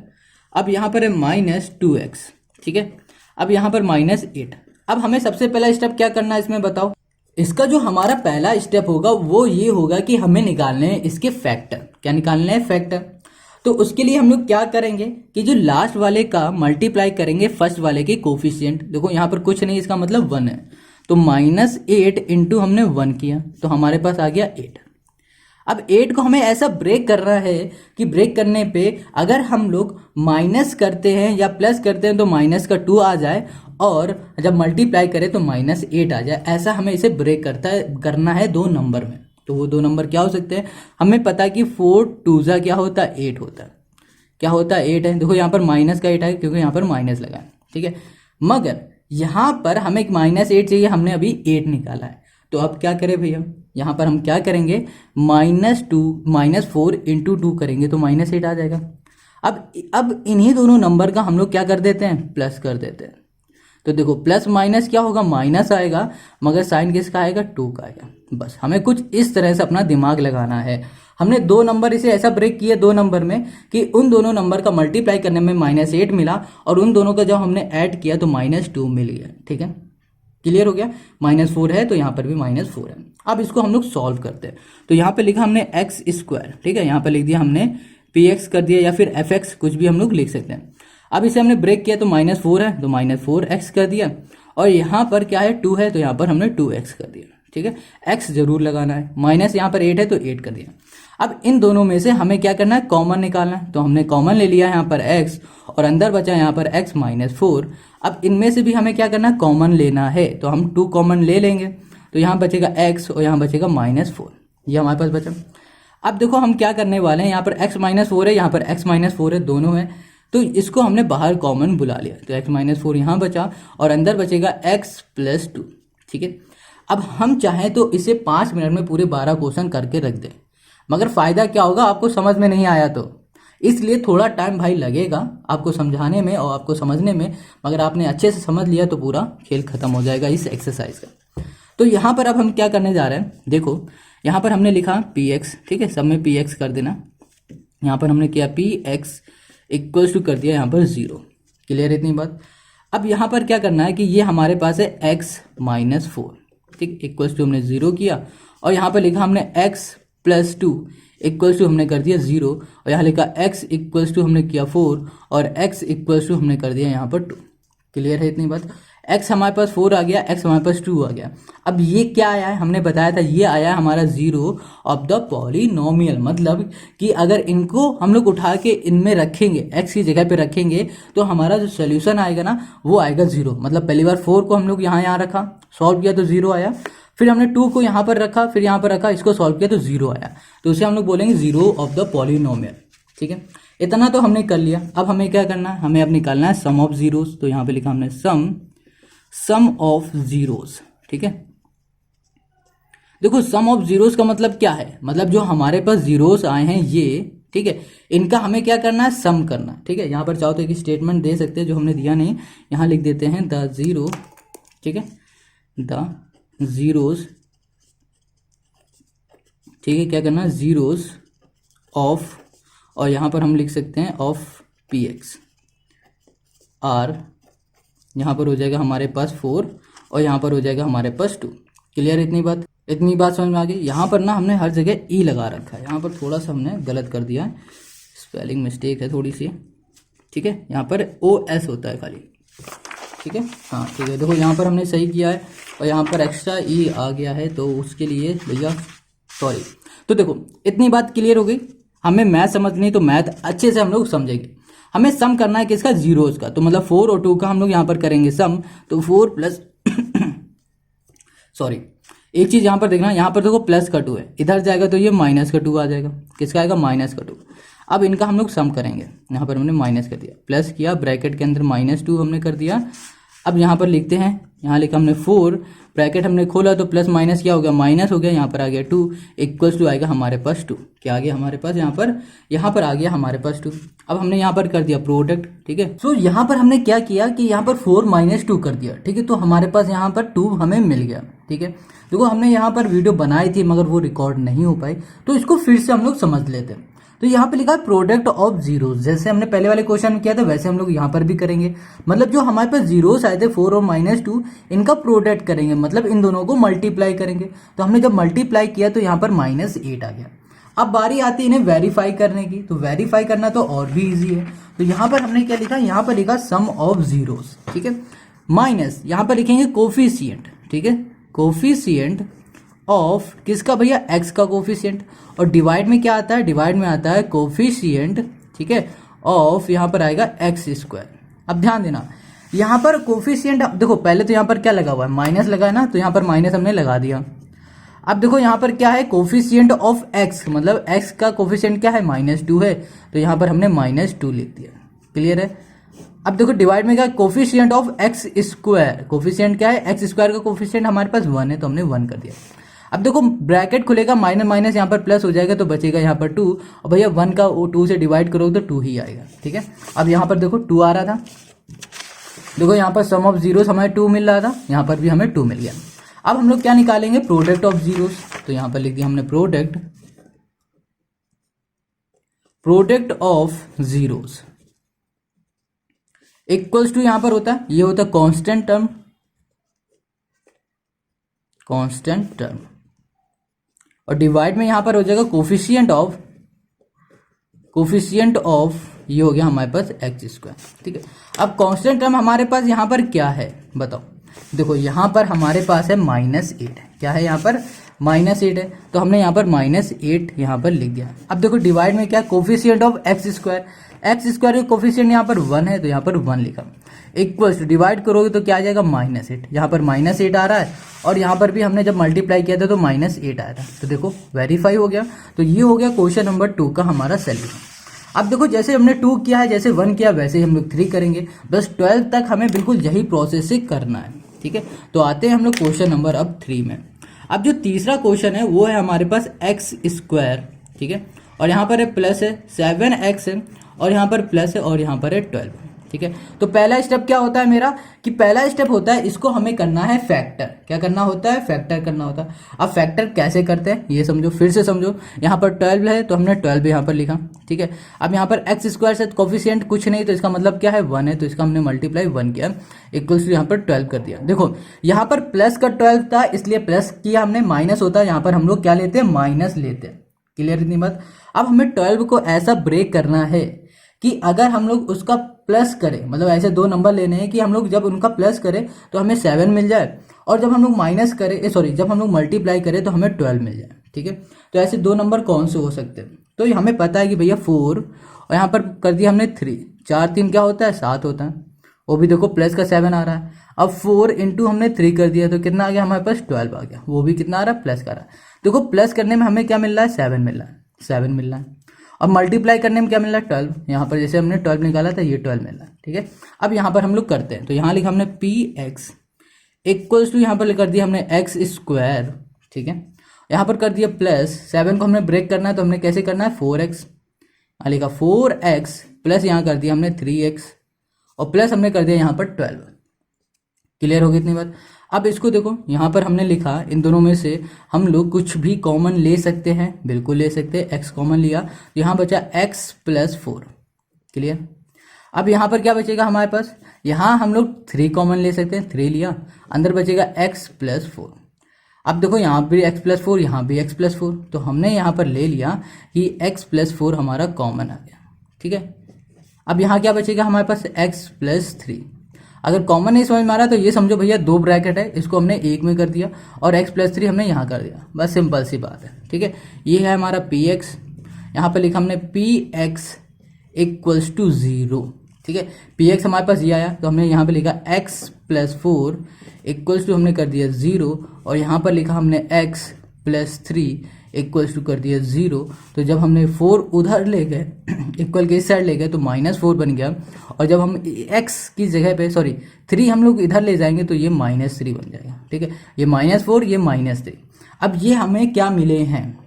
अब यहाँ पर है -2x, ठीक है। अब यहाँ पर -8। अब हमें सबसे पहला स्टेप क्या करना है इसमें बताओ। इसका जो हमारा पहला स्टेप होगा वो ये होगा कि हमें निकालने हैं इसके फैक्टर। क्या निकालने हैं, फैक्टर। तो उसके लिए हम लोग क्या करेंगे कि जो लास्ट वाले का मल्टीप्लाई करेंगे फर्स्ट वाले के कोफिशिएंट। देखो यहाँ पर कुछ नहीं, इसका मतलब 1 है, तो -8 इंटू हमने 1 किया तो हमारे पास आ गया 8। अब 8 को हमें ऐसा ब्रेक करना है कि ब्रेक करने पे अगर हम लोग माइनस करते हैं या प्लस करते हैं तो -2 आ जाए, और जब मल्टीप्लाई करें तो -8 आ जाए। ऐसा हमें इसे ब्रेक करना है 2 नंबर में। तो वो 2 नंबर क्या हो सकते हैं, हमें पता है कि 4 2 क्या होता है, 8 होता है। क्या होता है, 8 है। देखो यहाँ पर माइनस का 8 है क्योंकि यहाँ पर माइनस लगा है, ठीक है। मगर यहाँ पर हमें -8 चाहिए, हमने अभी 8 निकाला है। तो अब क्या करें भैया, यहाँ पर हम क्या करेंगे, -4 इंटू 2 करेंगे तो -8 आ जाएगा। अब इन्हीं दोनों नंबर का हम लोग क्या कर देते हैं, प्लस कर देते हैं। तो देखो प्लस माइनस क्या होगा, माइनस आएगा, मगर साइन किसका आएगा, 2 का आएगा। बस हमें कुछ इस तरह से अपना दिमाग लगाना है। हमने 2 नंबर इसे ऐसा ब्रेक किए 2 नंबर में कि उन दोनों नंबर का मल्टीप्लाई करने में -8 मिला, और उन दोनों का जब हमने ऐड किया तो -2 मिल गया, ठीक है। क्लियर हो गया, -4 है तो यहाँ पर भी -4 है। अब इसको हम लोग सॉल्व करते हैं। तो यहाँ पे लिखा हमने एक्स स्क्वायर, ठीक है, यहाँ पे लिख दिया हमने पी एक्स कर दिया या फिर एफ एक्स, कुछ भी हम लोग लिख सकते हैं। अब इसे हमने ब्रेक किया तो -4 है तो -4x कर दिया, और यहाँ पर क्या है 2 है तो यहाँ पर हमने 2x कर दिया, ठीक है। x जरूर लगाना है, माइनस यहाँ पर 8 है तो 8 कर दिया। अब इन दोनों में से हमें क्या करना है, कॉमन निकालना है। तो हमने कॉमन ले लिया यहाँ पर x और अंदर बचा यहाँ पर x -4। अब इनमें से भी हमें क्या करना है, कॉमन लेना है, तो हम 2 कॉमन ले लेंगे। तो यहाँ बचेगा x और यहाँ बचेगा -4, ये हमारे पास बचा। अब देखो हम क्या करने वाले हैं, यहाँ पर x -4 है, यहाँ पर x -4 है, दोनों है, तो इसको हमने बाहर कॉमन बुला लिया। तो x -4 यहाँ बचा और अंदर बचेगा x + 2, ठीक है। अब हम चाहें तो इसे 5 मिनट में पूरे 12 क्वेश्चन करके रख दें, मगर फ़ायदा क्या होगा, आपको समझ में नहीं आया तो इसलिए थोड़ा टाइम भाई लगेगा आपको समझाने में और आपको समझने में, मगर आपने अच्छे से समझ लिया तो पूरा खेल खत्म हो जाएगा इस एक्सरसाइज का। तो यहाँ पर अब हम क्या करने जा रहे हैं, देखो यहाँ पर हमने लिखा px, ठीक है, सब में px कर देना। यहाँ पर हमने किया px = कर दिया यहाँ पर 0, क्लियर है इतनी बात। अब यहाँ पर क्या करना है कि ये हमारे पास है x -4, ठीक, = हमने 0 किया, और यहाँ पर लिखा हमने x + 2 = हमने कर दिया 0, और यहाँ लिखा x = हमने किया 4 और x = हमने कर दिया यहाँ पर 2, क्लियर है इतनी बात। x हमारे पास 4 आ गया, x हमारे पास 2 आ गया। अब ये क्या आया है, हमने बताया था ये आया है हमारा 0 ऑफ द पॉलिनोमियल, मतलब कि अगर इनको हम लोग उठा के इनमें रखेंगे, x की जगह पे रखेंगे, तो हमारा जो सोल्यूशन आएगा ना वो आएगा 0। मतलब पहली बार 4 को हम लोग यहाँ रखा, सॉल्व किया तो 0 आया, फिर हमने 2 को यहाँ पर रखा, फिर यहाँ पर रखा, इसको सॉल्व किया तो 0 आया, तो उसे हम लोग बोलेंगे 0 ऑफ द पॉलिनोमियल, ठीक है। इतना तो हमने कर लिया। अब हमें क्या करना है, हमें अब निकालना है सम ऑफ जीरोस। तो यहाँ पे लिखा हमने सम ऑफ जीरोस, ठीक है। देखो सम ऑफ जीरोस का मतलब क्या है, मतलब जो हमारे पास जीरोस आए हैं ये, ठीक है, इनका हमें क्या करना है, सम करना है, ठीक है। यहाँ पर चाहो तो एक स्टेटमेंट दे सकते हैं जो हमने दिया नहीं, यहाँ लिख देते हैं द जीरो, ठीक है, द जीरोस, ठीक है, क्या करना है, जीरोस ऑफ, और यहाँ पर हम लिख सकते हैं ऑफ पी एक्स आर, यहाँ पर हो जाएगा हमारे पास 4 और यहाँ पर हो जाएगा हमारे पास 2, क्लियर इतनी बात समझ में आ गई। यहाँ पर ना हमने हर जगह ई लगा रखा है, यहाँ पर थोड़ा सा हमने गलत कर दिया है, स्पेलिंग मिस्टेक है थोड़ी सी, ठीक है, यहाँ पर OS होता है खाली, ठीक है, हाँ ठीक है। देखो यहाँ पर हमने सही किया है और यहाँ पर एक्स्ट्रा ई आ गया है, तो उसके लिए भैया सॉरी। तो देखो इतनी बात क्लियर हो गई, हमें मैथ समझनी तो मैथ अच्छे से हम लोग समझेंगे। हमें सम करना है किसका, जीरोस का, तो मतलब 4 और 2 का हम लोग यहाँ पर करेंगे सम। तो 4 प्लस सॉरी एक चीज यहाँ पर देखना, यहाँ पर देखो प्लस का 2 है, इधर जाएगा तो ये माइनस का 2 आ जाएगा, किसका आएगा, माइनस का 2। अब इनका हम लोग सम करेंगे, यहाँ पर हमने माइनस कर दिया, प्लस किया, ब्रैकेट के अंदर -2 हमने कर दिया। अब यहाँ पर लिखते हैं, यहाँ लिखा हमने 4, ब्रैकेट हमने खोला तो प्लस माइनस क्या हो गया, माइनस हो गया, यहाँ पर आ गया 2 = आएगा हमारे पास 2, क्या आ गया हमारे पास, यहाँ पर आ गया हमारे पास 2। अब हमने यहाँ पर कर दिया प्रोडक्ट, ठीक है। सो यहाँ पर हमने क्या किया कि यहाँ पर 4 - 2 कर दिया, ठीक है, तो हमारे पास यहाँ पर 2 हमें मिल गया, ठीक है। देखो हमने यहाँ पर वीडियो बनाई थी मगर वो रिकॉर्ड नहीं हो पाई, तो इसको फिर से हम लोग समझ लेते हैं। तो यहाँ पे लिखा है प्रोडक्ट ऑफ जीरोस, जैसे हमने पहले वाले क्वेश्चन में किया था वैसे हम लोग यहाँ पर भी करेंगे। मतलब जो हमारे पास जीरोस आए थे 4 और -2, इनका प्रोडक्ट करेंगे, मतलब इन दोनों को मल्टीप्लाई करेंगे। तो हमने जब मल्टीप्लाई किया तो यहाँ पर -8 आ गया। अब बारी आती है इन्हें वेरीफाई करने की, तो वेरीफाई करना तो और भी ईजी है। तो यहाँ पर हमने क्या लिखा, यहाँ पर लिखा सम ऑफ जीरोस, ठीक है, माइनस यहाँ पर लिखेंगे कोफिशिएंट, ठीक है, कोफिशिएंट ऑफ किसका भैया, x का कोफिशिएंट, और डिवाइड में क्या आता है, डिवाइड में आता है कोफिशिएंट, ठीक है, ऑफ यहाँ पर आएगा x²। अब ध्यान देना यहाँ पर कोफिशिएंट, देखो पहले तो यहाँ पर क्या लगा हुआ है, माइनस लगा है ना, तो यहाँ पर माइनस हमने लगा दिया। अब देखो यहाँ पर क्या है, कोफिशिएंट ऑफ x, मतलब x का कोफिशिएंट क्या है, -2 है, तो यहाँ पर हमने -2 लिख दिया, क्लियर है। अब देखो डिवाइड में क्या, कोफिशिएंट ऑफ x², कोफिशिएंट क्या है, x² का कोफिशिएंट हमारे पास 1 है, तो हमने 1 कर दिया। अब देखो ब्रैकेट खुलेगा, माइनस माइनस यहाँ पर प्लस हो जाएगा, तो बचेगा यहाँ पर 2, और भैया 1 का 2 से डिवाइड करोगे तो 2 ही आएगा, ठीक है। अब यहाँ पर देखो 2 आ रहा था, देखो यहाँ पर सम ऑफ जीरोस हमें 2 मिल रहा था, यहाँ पर भी हमें 2 मिल गया। अब हम लोग क्या निकालेंगे, प्रोडक्ट ऑफ जीरोस। तो यहाँ पर लिख दिया हमने product of zeros equals to, यहाँ पर होता है, ये होता है कांस्टेंट टर्म, कांस्टेंट टर्म, और डिवाइड में यहाँ पर हो जाएगा कोफिशिएंट ऑफ ये हो गया हमारे पास एक्स स्क्वायर। ठीक है, अब कांस्टेंट टर्म हमारे पास यहाँ पर क्या है बताओ। देखो यहाँ पर हमारे पास है -8, क्या है यहाँ पर -8 है, तो हमने यहाँ पर -8 यहाँ पर लिख दिया। अब देखो डिवाइड में क्या, कोफिशिएंट ऑफ एक्स स्क्वायर का कोफिशिएंट यहाँ पर 1 है तो यहाँ पर 1 लिखा, इक्वल्स टू डिवाइड करोगे तो क्या आ जाएगा -8, यहाँ पर -8 आ रहा है और यहाँ पर भी हमने जब मल्टीप्लाई किया था तो -8 आया था, तो देखो वेरीफाई हो गया। तो ये हो गया क्वेश्चन नंबर 2 का हमारा सोल्यूशन। अब देखो जैसे हमने 2 किया है, जैसे 1 किया वैसे ही हम लोग 3 करेंगे, बस 12 तक हमें बिल्कुल यही प्रोसेस से करना है। ठीक है, तो आते हैं हम लोग क्वेश्चन नंबर अब 3 में। अब जो तीसरा क्वेश्चन है वो है हमारे पास एक्स स्क्वायर, ठीक है, और यहाँ पर है प्लस है 7x है, और यहाँ पर प्लस है और यहाँ पर है 12। ठीक है, तो पहला स्टेप क्या होता है मेरा, कि पहला स्टेप होता है इसको हमें करना है फैक्टर। क्या करना होता है, फैक्टर करना होता है। अब फैक्टर कैसे करते हैं ये समझो, फिर से समझो। यहाँ पर 12 है तो हमने 12 यहाँ पर लिखा। ठीक है, अब यहाँ पर एक्स स्क्वायर से कोफिशिएंट कुछ नहीं, तो इसका मतलब क्या है 1 है, तो इसका हमने मल्टीप्लाई 1 किया, इक्वल्स टू यहाँ पर 12 कर दिया। देखो यहाँ पर प्लस का 12 था इसलिए प्लस किया हमने, माइनस होता है यहाँ पर हम लोग क्या लेते हैं, माइनस लेते हैं। क्लियर इतनी बात। अब हमें 12 को ऐसा ब्रेक करना है कि अगर हम लोग उसका प्लस करें, मतलब ऐसे दो नंबर लेने हैं कि हम लोग जब उनका प्लस करें तो हमें 7 मिल जाए, और जब हम लोग माइनस करें जब हम लोग मल्टीप्लाई करें तो हमें 12 मिल जाए। ठीक है, तो ऐसे दो नंबर कौन से हो सकते हैं, तो हमें पता है कि भैया 4 और यहाँ पर कर दिया हमने 3, 4 3 क्या होता है 7 होता है, वो भी देखो प्लस का 7 आ रहा है। अब 4 इंटू हमने 3 कर दिया तो कितना आ गया हमारे पास 12 आ गया, वो भी कितना आ रहा है प्लस का आ रहा है। देखो प्लस करने में हमें क्या मिल रहा है 7 मिल रहा है, 7 मिल रहा है, और मल्टीप्लाई करने में क्या मिल रहा है 12, यहाँ पर जैसे हमने 12 निकाला था ये 12 मिल रहा है। ठीक है, अब यहाँ पर हम लोग करते हैं, तो यहाँ लिखा हमने पी एक्स इक्वल्स टू, यहाँ पर कर दिया हमने एक्स स्क्वायर। ठीक है, यहाँ पर कर दिया प्लस 7 को हमने ब्रेक करना है तो हमने कैसे करना है 4x, लिखा 4x प्लस यहाँ कर दिया हमने 3x और प्लस हमने कर दिया यहाँ पर 12। क्लियर होगी इतनी बात। अब इसको देखो यहाँ पर हमने लिखा इन दोनों में से हम लोग कुछ भी कॉमन ले सकते हैं, बिल्कुल ले सकते हैं। x कॉमन लिया तो यहाँ बचा x प्लस 4। क्लियर। अब यहाँ पर क्या बचेगा हमारे पास, यहाँ हम लोग 3 कॉमन ले सकते हैं, 3 लिया, अंदर बचेगा x प्लस 4। अब देखो यहाँ भी x प्लस 4, यहाँ भी x प्लस 4, तो हमने यहाँ पर ले लिया कि x प्लस 4 हमारा कॉमन आ गया। ठीक है, अब यहाँ क्या बचेगा हमारे पास x प्लस 3। अगर कॉमन नहीं समझ में आ रहा तो ये समझो भैया 2 ब्रैकेट है, इसको हमने एक में कर दिया और x प्लस 3 हमने यहाँ कर दिया, बस सिंपल सी बात है। ठीक है, ये है हमारा px, यहाँ पर लिखा हमने px इक्वल्स टू 0। ठीक है, px हमारे पास ये आया तो हमने यहाँ पे लिखा x प्लस 4 इक्वल्स टू हमने कर दिया 0, और यहाँ पर लिखा हमने x प्लस 3 इक्वल्स टू कर दिया 0। तो जब हमने 4 उधर ले गए इक्वल के इस साइड ले गए तो -4 बन गया, और जब हम x की जगह पे 3 हम लोग इधर ले जाएंगे तो ये -3 बन जाएगा। ठीक है, ये -4 ये -3। अब ये हमें क्या मिले हैं,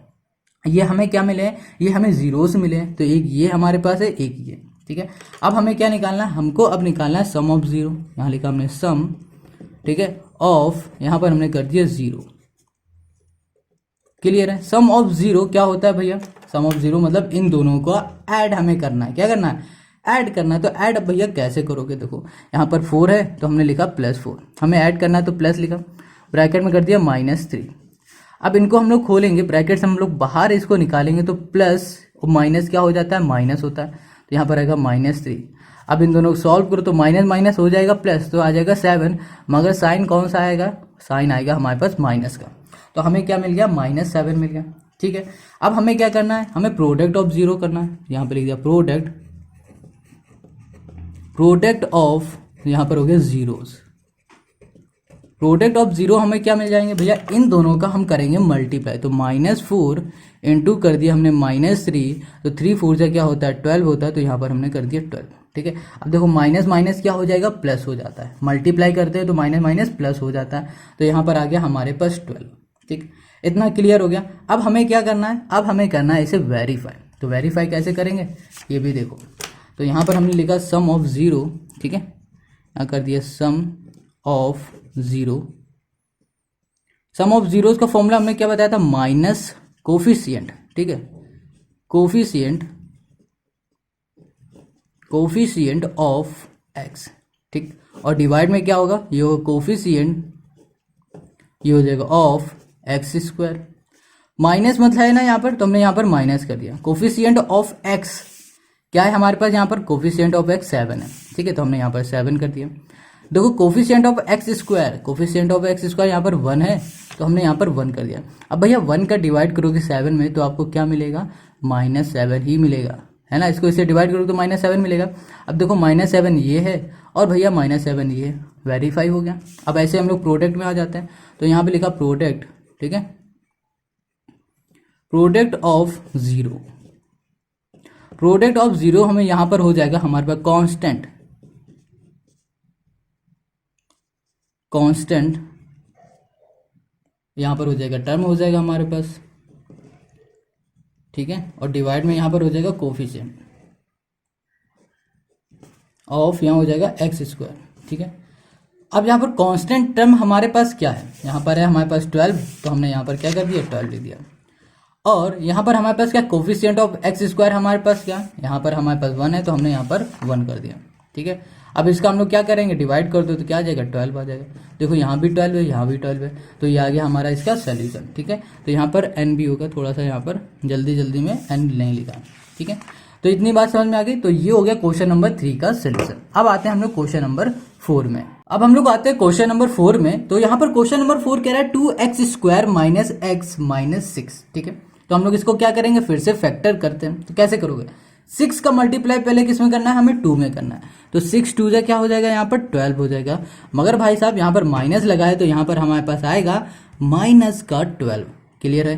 ये हमें क्या मिले हैं, ये हमें जीरोस मिले हैं, तो एक ये हमारे पास है एक ये। ठीक है, अब हमें क्या निकालना है, हमको अब निकालना है सम ऑफ 0। यहाँ लिखा हमने सम, ठीक है, ऑफ, यहाँ पर हमने कर दिया 0। क्लियर है। सम ऑफ 0 क्या होता है भैया, सम ऑफ 0 मतलब इन दोनों को ऐड हमें करना है। क्या करना है, ऐड करना है। तो ऐड अब भैया कैसे करोगे, देखो यहाँ पर 4 है तो हमने लिखा +4, हमें ऐड करना है तो प्लस लिखा, ब्रैकेट में कर दिया -3। अब इनको हम लोग खोलेंगे, ब्रैकेट से हम लोग बाहर इसको निकालेंगे तो प्लस और माइनस क्या हो जाता है, माइनस होता है, तो यहाँ पर आएगा -3। अब इन दोनों को सॉल्व करो तो माइनस माइनस हो जाएगा प्लस, तो आ जाएगा 7, मगर साइन कौन सा आएगा, साइन आएगा हमारे पास माइनस का, तो हमें क्या मिल गया -7 मिल गया। ठीक है, अब हमें क्या करना है, हमें प्रोडक्ट ऑफ 0 करना है। यहाँ पर लिख दिया प्रोडक्ट ऑफ, यहाँ पर हो गया जीरोस, प्रोडक्ट ऑफ 0 हमें क्या मिल जाएंगे भैया, इन दोनों का हम करेंगे मल्टीप्लाई, तो -4 इंटू कर दिया हमने -3, तो 3 4 से क्या होता है 12 होता है, तो यहाँ पर हमने कर दिया 12। ठीक है, अब देखो माइनस माइनस क्या हो जाएगा, प्लस हो जाता है, मल्टीप्लाई करते हैं तो माइनस माइनस प्लस हो जाता है, तो यहाँ पर आ गया हमारे पास 12। ठीक, इतना क्लियर हो गया। अब हमें क्या करना है, अब हमें करना है इसे वेरीफाई। तो वेरीफाई कैसे करेंगे ये भी देखो, तो यहाँ पर हमने लिखा सम ऑफ 0। ठीक है, यहाँ कर दिया सम ऑफ 0। सम ऑफ जीरोस का फॉर्मूला हमने क्या बताया था, माइनस कोफिशिएंट। ठीक है, कोफिशिएंट ऑफ x। ठीक, और डिवाइड में क्या होगा, ये होगा कोफिशिएंट ये हो जाएगा ऑफ एक्स स्क्वायर, माइनस मतलब है ना यहाँ पर, तो हमने यहाँ पर माइनस कर दिया। कोफिशिएंट ऑफ एक्स क्या है हमारे पास यहाँ पर, कोफिशिएंट ऑफ एक्स 7 है, ठीक है, तो हमने यहाँ पर 7 कर दिया। देखो coefficient of x square, coefficient of x square यहाँ पर 1 है, तो हमने यहाँ पर 1 कर दिया। अब भैया 1 का डिवाइड करोगे 7 में तो आपको क्या मिलेगा, -7 ही मिलेगा, है ना। इसको इससे डिवाइड करोगे तो -7 मिलेगा। अब देखो -7 ये है और भैया -7 ये है, वेरीफाई हो गया। अब ऐसे हम लोग प्रोडक्ट में आ जाते हैं, तो यहाँ पे लिखा प्रोडक्ट, ठीक है, product of zero, product of zero हमें यहां पर हो जाएगा हमारे पास कांस्टेंट, कांस्टेंट यहां पर हो जाएगा टर्म हो जाएगा हमारे पास, ठीक है, और डिवाइड में यहां पर हो जाएगा कोफिशिएंट ऑफ, यहां हो जाएगा एक्स स्क्वायर, ठीक है। अब यहां पर कांस्टेंट टर्म हमारे पास क्या है, यहां पर है हमारे पास 12, तो हमने यहां पर क्या कर दिया 12 लिख दिया। और यहाँ पर हमारे पास क्या, कोफिशिएंट ऑफ एक्स स्क्वायर हमारे पास क्या, यहाँ पर हमारे पास 1 है, तो हमने यहाँ पर 1 कर दिया, ठीक है। अब इसका हम लोग क्या करेंगे, डिवाइड कर दो तो क्या आ जाएगा 12 आ जाएगा। देखो यहाँ भी 12 है, यहाँ भी 12 है, तो ये आ गया हमारा इसका सोल्यूशन, ठीक है। तो यहाँ पर एन भी होगा, थोड़ा सा यहाँ पर जल्दी में एन नहीं लिखा, ठीक है। तो इतनी बात समझ में आ गई। तो ये हो गया क्वेश्चन नंबर 3 का सोल्यूशन। अब आते हैं हम लोग क्वेश्चन नंबर 4 में। अब हम लोग आते हैं क्वेश्चन नंबर 4 में। तो यहाँ पर क्वेश्चन नंबर 4 कह रहा है 2x square minus x minus 6, ठीक है। तो हम लोग इसको क्या करेंगे, फिर से फैक्टर करते हैं। तो कैसे करोगे, 6 का मल्टीप्लाई पहले किस में करना है, हमें 2 में करना है। तो 6 2 जा क्या हो जाएगा, यहाँ पर 12 हो जाएगा। मगर भाई साहब यहाँ पर माइनस लगा है, तो यहाँ पर हमारे पास आएगा माइनस का 12। क्लियर है,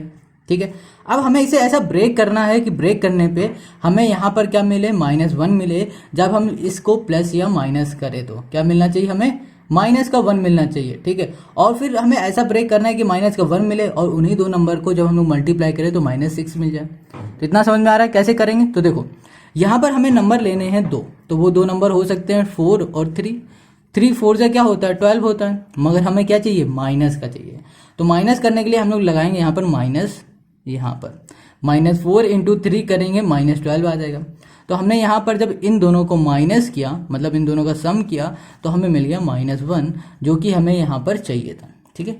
ठीक है। अब हमें इसे ऐसा ब्रेक करना है कि ब्रेक करने पे हमें यहाँ पर क्या मिले, -1 मिले। जब हम इसको प्लस या माइनस करें तो क्या मिलना चाहिए, हमें माइनस का 1 मिलना चाहिए, ठीक है। और फिर हमें ऐसा ब्रेक करना है कि माइनस का 1 मिले और उन्हीं दो नंबर को जब हम लोग मल्टीप्लाई करें तो -6 मिल जाए। तो इतना समझ में आ रहा है कैसे करेंगे। तो देखो यहाँ पर हमें नंबर लेने हैं 2, तो वो 2 नंबर हो सकते हैं 4 और 3। 3 4 से क्या होता है 12 होता है, मगर हमें क्या चाहिए, माइनस का चाहिए। तो माइनस करने के लिए हम लोग लगाएंगे यहाँ पर माइनस, यहाँ पर -4 × 3 करेंगे -12 आ जाएगा। तो हमने यहाँ पर जब इन दोनों को माइनस किया, मतलब इन दोनों का सम किया, तो हमें मिल गया -1, जो कि हमें यहाँ पर चाहिए था, ठीक है।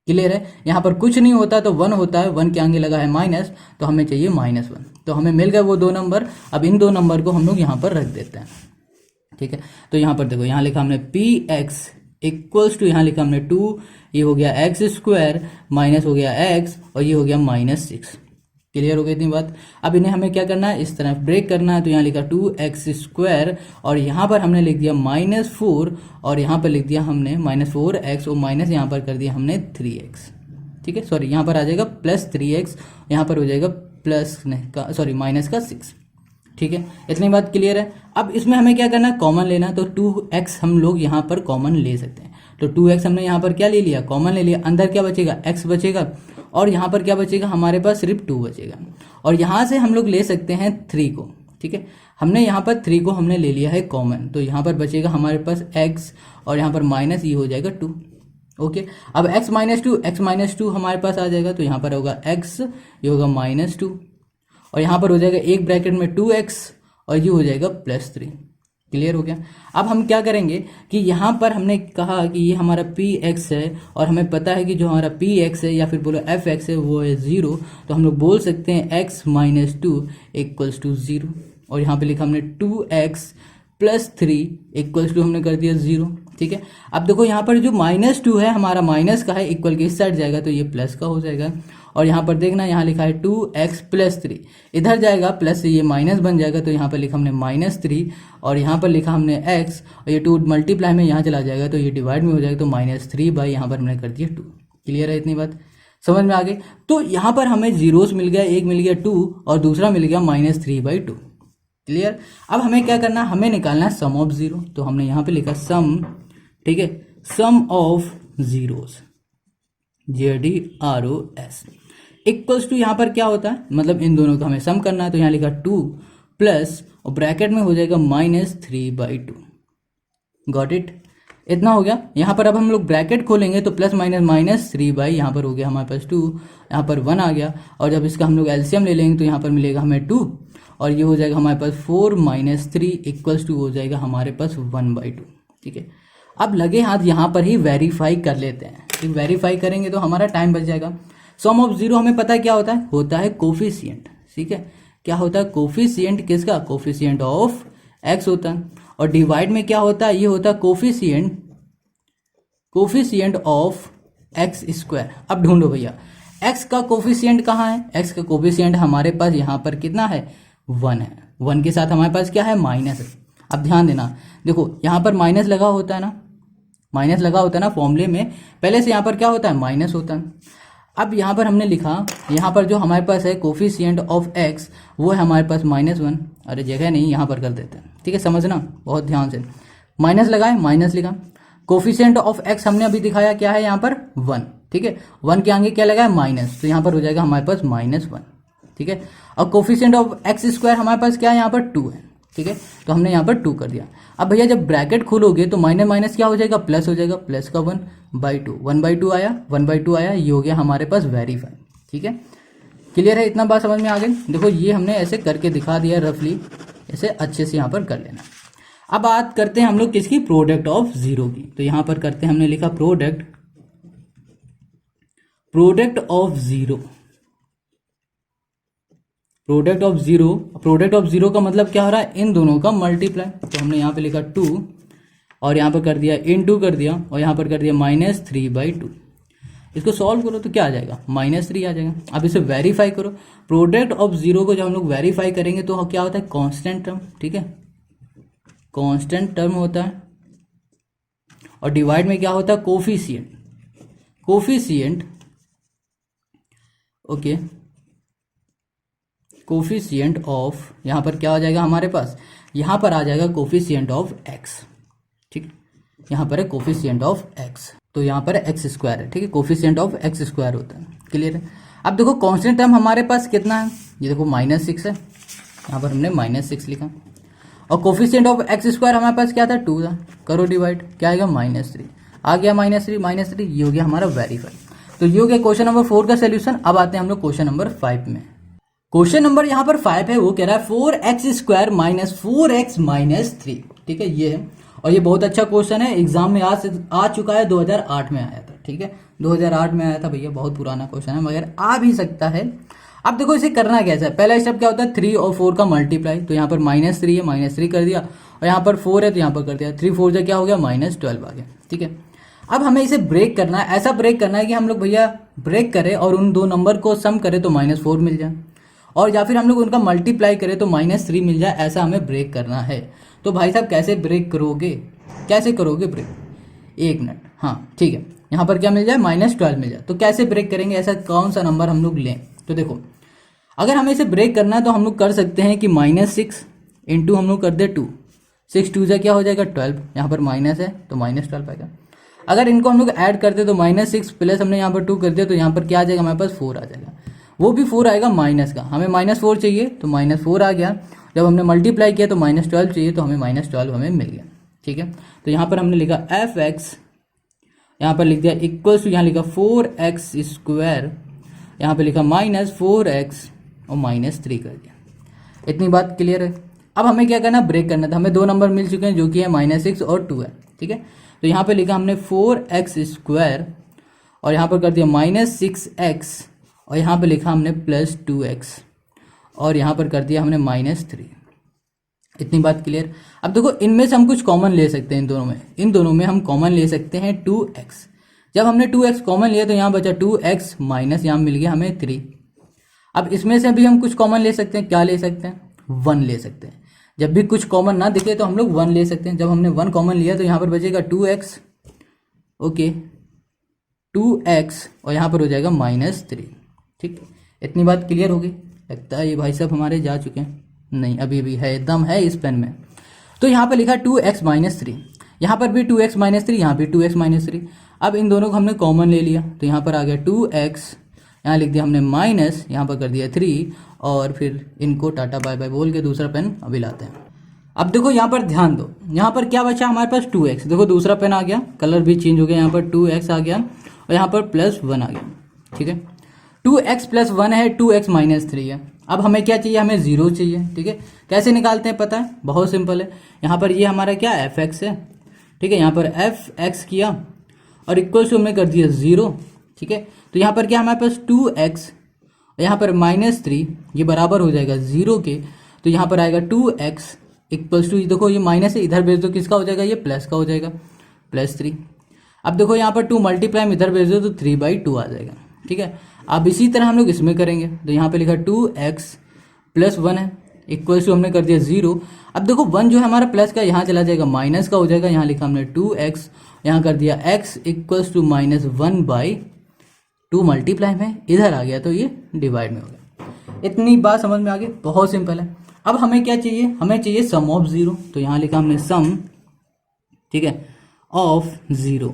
क्लियर है, यहाँ पर कुछ नहीं होता तो 1 होता है, 1 के आगे लगा है माइनस, तो हमें चाहिए -1। तो हमें मिल गए वो 2 नंबर। अब इन 2 नंबर को हम लोग यहाँ पर रख देते हैं, ठीक है। तो यहाँ पर देखो, यहाँ लिखा हमने px इक्वल्स टू, यहाँ लिखा हमने 2, ये हो गया एक्स स्क्वायर, माइनस हो गया x, और ये हो गया -6। क्लियर हो गई इतनी बात। अब इन्हें हमें क्या करना है, इस तरह ब्रेक करना है। तो यहाँ लिखा 2x स्क्वायर, और यहाँ पर हमने लिख दिया -4, और यहाँ पर लिख दिया हमने -4x, और माइनस यहाँ पर कर दिया हमने 3x, ठीक है। सॉरी, यहाँ पर आ जाएगा +3x, यहाँ पर हो जाएगा माइनस का 6, ठीक है। इतनी बात क्लियर है। अब इसमें हमें क्या करना है, कॉमन लेना। तो 2x हम लोग यहाँ पर कॉमन ले सकते हैं। तो 2x हमने यहाँ पर क्या ले लिया, कॉमन ले लिया। अंदर क्या बचेगा, x बचेगा, और यहाँ पर क्या बचेगा, हमारे पास सिर्फ 2 बचेगा। और यहाँ से हम लोग ले सकते हैं 3 को, ठीक है। हमने यहाँ पर 3 को हमने ले लिया है कॉमन, तो यहाँ पर बचेगा हमारे पास x, और यहाँ पर माइनस ये हो जाएगा 2। ओके, अब x -2 हमारे पास आ जाएगा। तो यहाँ पर होगा x, ये होगा -2, और यहाँ पर हो जाएगा एक ब्रैकेट में 2x, और ये हो जाएगा +3। क्लियर हो गया। अब हम क्या करेंगे कि यहाँ पर हमने कहा कि ये हमारा px है, और हमें पता है कि जो हमारा px है या फिर बोलो fx है वो है 0। तो हम लोग बोल सकते हैं x -2 = 0, और यहाँ पे लिखा हमने 2x + 3 = हमने कर दिया 0, ठीक है। अब देखो यहाँ पर जो -2 है हमारा माइनस का है, इक्वल के इस साइड जाएगा तो ये प्लस का हो जाएगा। और यहाँ पर देखना, यहाँ लिखा है 2x + 3, इधर जाएगा प्लस से ये माइनस बन जाएगा। तो यहाँ पर लिखा हमने -3, और यहाँ पर लिखा हमने x, और ये 2 मल्टीप्लाई में यहाँ चला जाएगा तो ये डिवाइड में हो जाएगा। तो -3 बाई यहाँ पर हमने कर दिया 2। क्लियर है, इतनी बात समझ में आ गई। तो यहाँ पर हमें जीरोस मिल गया, एक मिल गया 2 और दूसरा मिल गया -3/2। क्लियर। अब हमें क्या करना, हमें निकालना है सम ऑफ जीरो। तो हमने यहाँ पे लिखा सम, ठीक है, sum of zeros, ZEROS equals to, यहाँ पर क्या होता है, मतलब इन दोनों का हमें सम करना है। तो यहाँ लिखा 2 प्लस, और ब्रैकेट में हो जाएगा -3/2। गॉट इट, इतना हो गया। यहाँ पर अब हम लोग ब्रैकेट खोलेंगे तो प्लस माइनस -3 यहाँ पर हो गया हमारे पास 2, यहाँ पर 1 आ गया। और जब इसका हम लोग एलसीएम ले लेंगे तो यहाँ पर मिलेगा हमें 2, और ये हो जाएगा हमारे पास 4 - 3 = हो जाएगा हमारे पास 1/2, ठीक है। अब लगे हाथ यहाँ पर ही वेरीफाई कर लेते हैं। तो वेरीफाई करेंगे तो हमारा टाइम बच जाएगा। सम ऑफ जीरो हमें पता है क्या होता है कोफिशिएंट, ठीक है। क्या होता है कोफिशिएंट किसका, कोफिशिएंट ऑफ एक्स होता है। और डिवाइड में क्या होता है, ये होता है कोफिशिएंट ऑफ एक्स स्क्वायर। अब ढूंढो भैया एक्स का कोफिशिएंट कहाँ है, एक्स का कोफिशिएंट हमारे पास यहाँ पर कितना है 1 है, 1 के साथ हमारे पास क्या है माइनस है। अब ध्यान देना, देखो यहाँ पर माइनस लगा होता है ना, माइनस लगा होता है ना फॉर्मूले में, पहले से यहाँ पर क्या होता है माइनस होता है। अब यहाँ पर हमने लिखा, यहाँ पर जो हमारे पास है कोफिशिएंट ऑफ एक्स वो है हमारे पास -1। अरे जगह नहीं, यहाँ पर कर देते हैं, ठीक है, समझना बहुत ध्यान से। माइनस लगाए, माइनस लिखा। कोफिशिएंट ऑफ एक्स हमने अभी दिखाया क्या है यहाँ पर 1, ठीक है। 1 के आगे क्या लगाया माइनस, तो यहाँ पर हो जाएगा हमारे पास -1, ठीक है। और कोफिशिएंट ऑफ एक्स स्क्वायर हमारे पास क्या है यहाँ पर 2 है, ठीक है, तो हमने यहाँ पर 2 कर दिया। अब भैया जब ब्रैकेट खोलोगे तो माइनस माइनस क्या हो जाएगा प्लस हो जाएगा, प्लस का 1/2, 1/2 आया, 1/2 आया, ये हो गया हमारे पास वेरीफाई, ठीक है। क्लियर है, इतना बात समझ में आ गई। देखो ये हमने ऐसे करके दिखा दिया रफली, ऐसे अच्छे से यहाँ पर कर लेना। अब बात करते हैं हम लोग किसकी, प्रोडक्ट ऑफ जीरो की। तो यहाँ पर करते हैं, हमने लिखा product of zero, product of zero का मतलब क्या हो रहा है, इन दोनों का मल्टीप्लाई। तो हमने यहाँ पे लिखा 2 और यहाँ पर कर दिया * कर दिया और यहाँ पर कर दिया -3/2। इसको सॉल्व करो तो क्या आ जाएगा -3 आ जाएगा। अब इसे वेरीफाई करो, प्रोडक्ट ऑफ जीरो को जब हम लोग वेरीफाई करेंगे तो क्या होता है कांस्टेंट टर्म, ठीक है, कांस्टेंट टर्म होता है। और डिवाइड में क्या होता है कोफिशिएंट, ओके, कोफिशिएंट ऑफ, यहाँ पर क्या आ जाएगा हमारे पास, यहाँ पर आ जाएगा कोफिशिएंट ऑफ एक्स, ठीक, यहाँ पर है कोफिशिएंट ऑफ एक्स, तो यहाँ पर एक्स स्क्वायर है, ठीक है, कोफिशिएंट ऑफ एक्स स्क्वायर होता है। क्लियर है। अब देखो कांस्टेंट टर्म हमारे पास कितना है, ये देखो -6 है, यहाँ पर हमने -6 लिखा। और कोफिशिएंट ऑफ एक्स स्क्वायर हमारे पास क्या था 2 था, करो डिवाइड, क्या आएगा -3 आ गया, -3 ये हो गया हमारा वेरीफाई। तो ये हो गया क्वेश्चन नंबर 4 का सोल्यूशन। अब आते हैं हम लोग क्वेश्चन नंबर 5 में। क्वेश्चन नंबर यहाँ पर 5 है, वो कह रहा है 4x² - 4x - 3, ठीक है, ये है। और ये बहुत अच्छा क्वेश्चन है, एग्जाम में आ चुका है, 2008 में आया था, ठीक है, 2008 में आया था भैया, बहुत पुराना क्वेश्चन है मगर आ भी सकता है। अब देखो इसे करना कैसा है, पहला स्टेप क्या होता है 3 और 4 का मल्टीप्लाई। तो यहाँ पर -3 है, -3 कर दिया, और यहाँ पर 4 है तो यहाँ पर कर दिया, 3 4 से क्या हो गया -12 आ गया, ठीक है। अब हमें इसे ब्रेक करना है, ऐसा ब्रेक करना है कि हम लोग भैया ब्रेक करें और उन दो नंबर को सम करें तो -4 मिल जाए, और या फिर हम लोग उनका मल्टीप्लाई करें तो -3 मिल जाए, ऐसा हमें ब्रेक करना है। तो भाई साहब कैसे ब्रेक करोगे, कैसे करोगे ब्रेक, 1 मिनट, हाँ ठीक है, यहाँ पर क्या मिल जाए -12 मिल जाए। तो कैसे ब्रेक करेंगे, ऐसा कौन सा नंबर हम लोग लें। तो देखो अगर हमें इसे ब्रेक करना है तो हम लोग कर सकते हैं कि -6 इंटू हम लोग कर दे 2, 6 2 से क्या हो जाएगा 12, यहाँ पर माइनस है तो -12 आएगा। अगर इनको हम लोग ऐड करते तो -6 प्लस हमने यहाँ पर 2 कर दिया तो यहाँ पर क्या आ जाएगा हमारे पास 4 आ जाएगा, वो भी 4 आएगा माइनस का, हमें -4 चाहिए तो -4 आ गया। जब हमने मल्टीप्लाई किया तो -12 चाहिए तो हमें -12 हमें मिल गया, ठीक है। तो यहाँ पर हमने लिखा f(x), यहाँ पर लिख दिया इक्वल्स टू, यहाँ लिखा 4x², यहाँ पे लिखा -4x और -3 कर दिया। इतनी बात क्लियर है। अब हमें क्या करना, ब्रेक करना था। हमें दो नंबर मिल चुके हैं जो कि है -6 और 2 है, ठीक है। तो यहाँ पे लिखा हमने 4x² और यहाँ पर कर दिया -6x और यहाँ पे लिखा हमने +2x और यहाँ पर कर दिया हमने -3। इतनी बात क्लियर। अब देखो इनमें से हम कुछ कॉमन ले सकते हैं, इन दोनों में हम कॉमन ले सकते हैं 2x। जब हमने 2x कॉमन लिया तो यहाँ बचा 2x माइनस यहाँ मिल गया हमें 3। अब इसमें से भी हम कुछ कॉमन ले सकते हैं, क्या ले सकते हैं 1 ले सकते हैं। जब भी कुछ कॉमन ना दिखे तो हम लोग 1 ले सकते हैं। जब हमने 1 कॉमन लिया तो यहाँ पर बचेगा 2x, ओके 2x और यहाँ पर हो जाएगा -3, ठीक। इतनी बात क्लियर होगी। लगता है ये भाई साहब हमारे जा चुके हैं, नहीं अभी भी है, दम है इस पेन में। तो यहाँ पर लिखा 2x - 3, यहाँ पर भी 2x - 3, यहाँ भी 2x - 3। अब इन दोनों को हमने कॉमन ले लिया तो यहाँ पर आ गया 2x, यहाँ लिख दिया हमने माइनस, यहाँ पर कर दिया 3 और फिर इनको टाटा बाय बाय बोल के दूसरा पेन अभी लाते हैं। अब देखो यहाँ पर ध्यान दो, यहाँ पर क्या बचा हमारे पास 2x। देखो दूसरा पेन आ गया, कलर भी चेंज हो गया, यहाँ पर 2x आ गया और यहाँ पर +1 आ गया, ठीक है। 2x + 1 है, 2x - 3 है। अब हमें क्या चाहिए, हमें 0 चाहिए, ठीक है। कैसे निकालते हैं पता है, बहुत सिंपल है। यहाँ पर ये हमारा क्या fx है, ठीक है, यहाँ पर fx किया और इक्वल टू हमने कर दिया 0, ठीक है। तो यहाँ पर क्या हमारे पास 2x, यहाँ पर -3, ये बराबर हो जाएगा 0 के। तो यहाँ पर आएगा 2x इक्वल्स टू, देखो ये माइनस है, इधर भेज दो किसका हो जाएगा, ये प्लस का हो जाएगा, +3। अब देखो यहाँ पर 2 मल्टीप्लाई इधर भेज दो तो 3/2 आ जाएगा, ठीक है। अब इसी तरह हम लोग इसमें करेंगे, तो यहाँ पे लिखा 2x + 1 है इक्वल्स टू हमने कर दिया 0। अब देखो 1 जो है हमारा प्लस का यहाँ चला जाएगा, माइनस का हो जाएगा, यहाँ लिखा हमने 2x, यहाँ कर दिया x इक्वल्स टू -1/2 मल्टीप्लाई में इधर आ गया तो ये डिवाइड में हो गया। इतनी बात समझ में आ गई, बहुत सिंपल है। अब हमें क्या चाहिए, हमें चाहिए सम ऑफ 0, तो यहाँ लिखा हमने सम, ठीक है, ऑफ 0।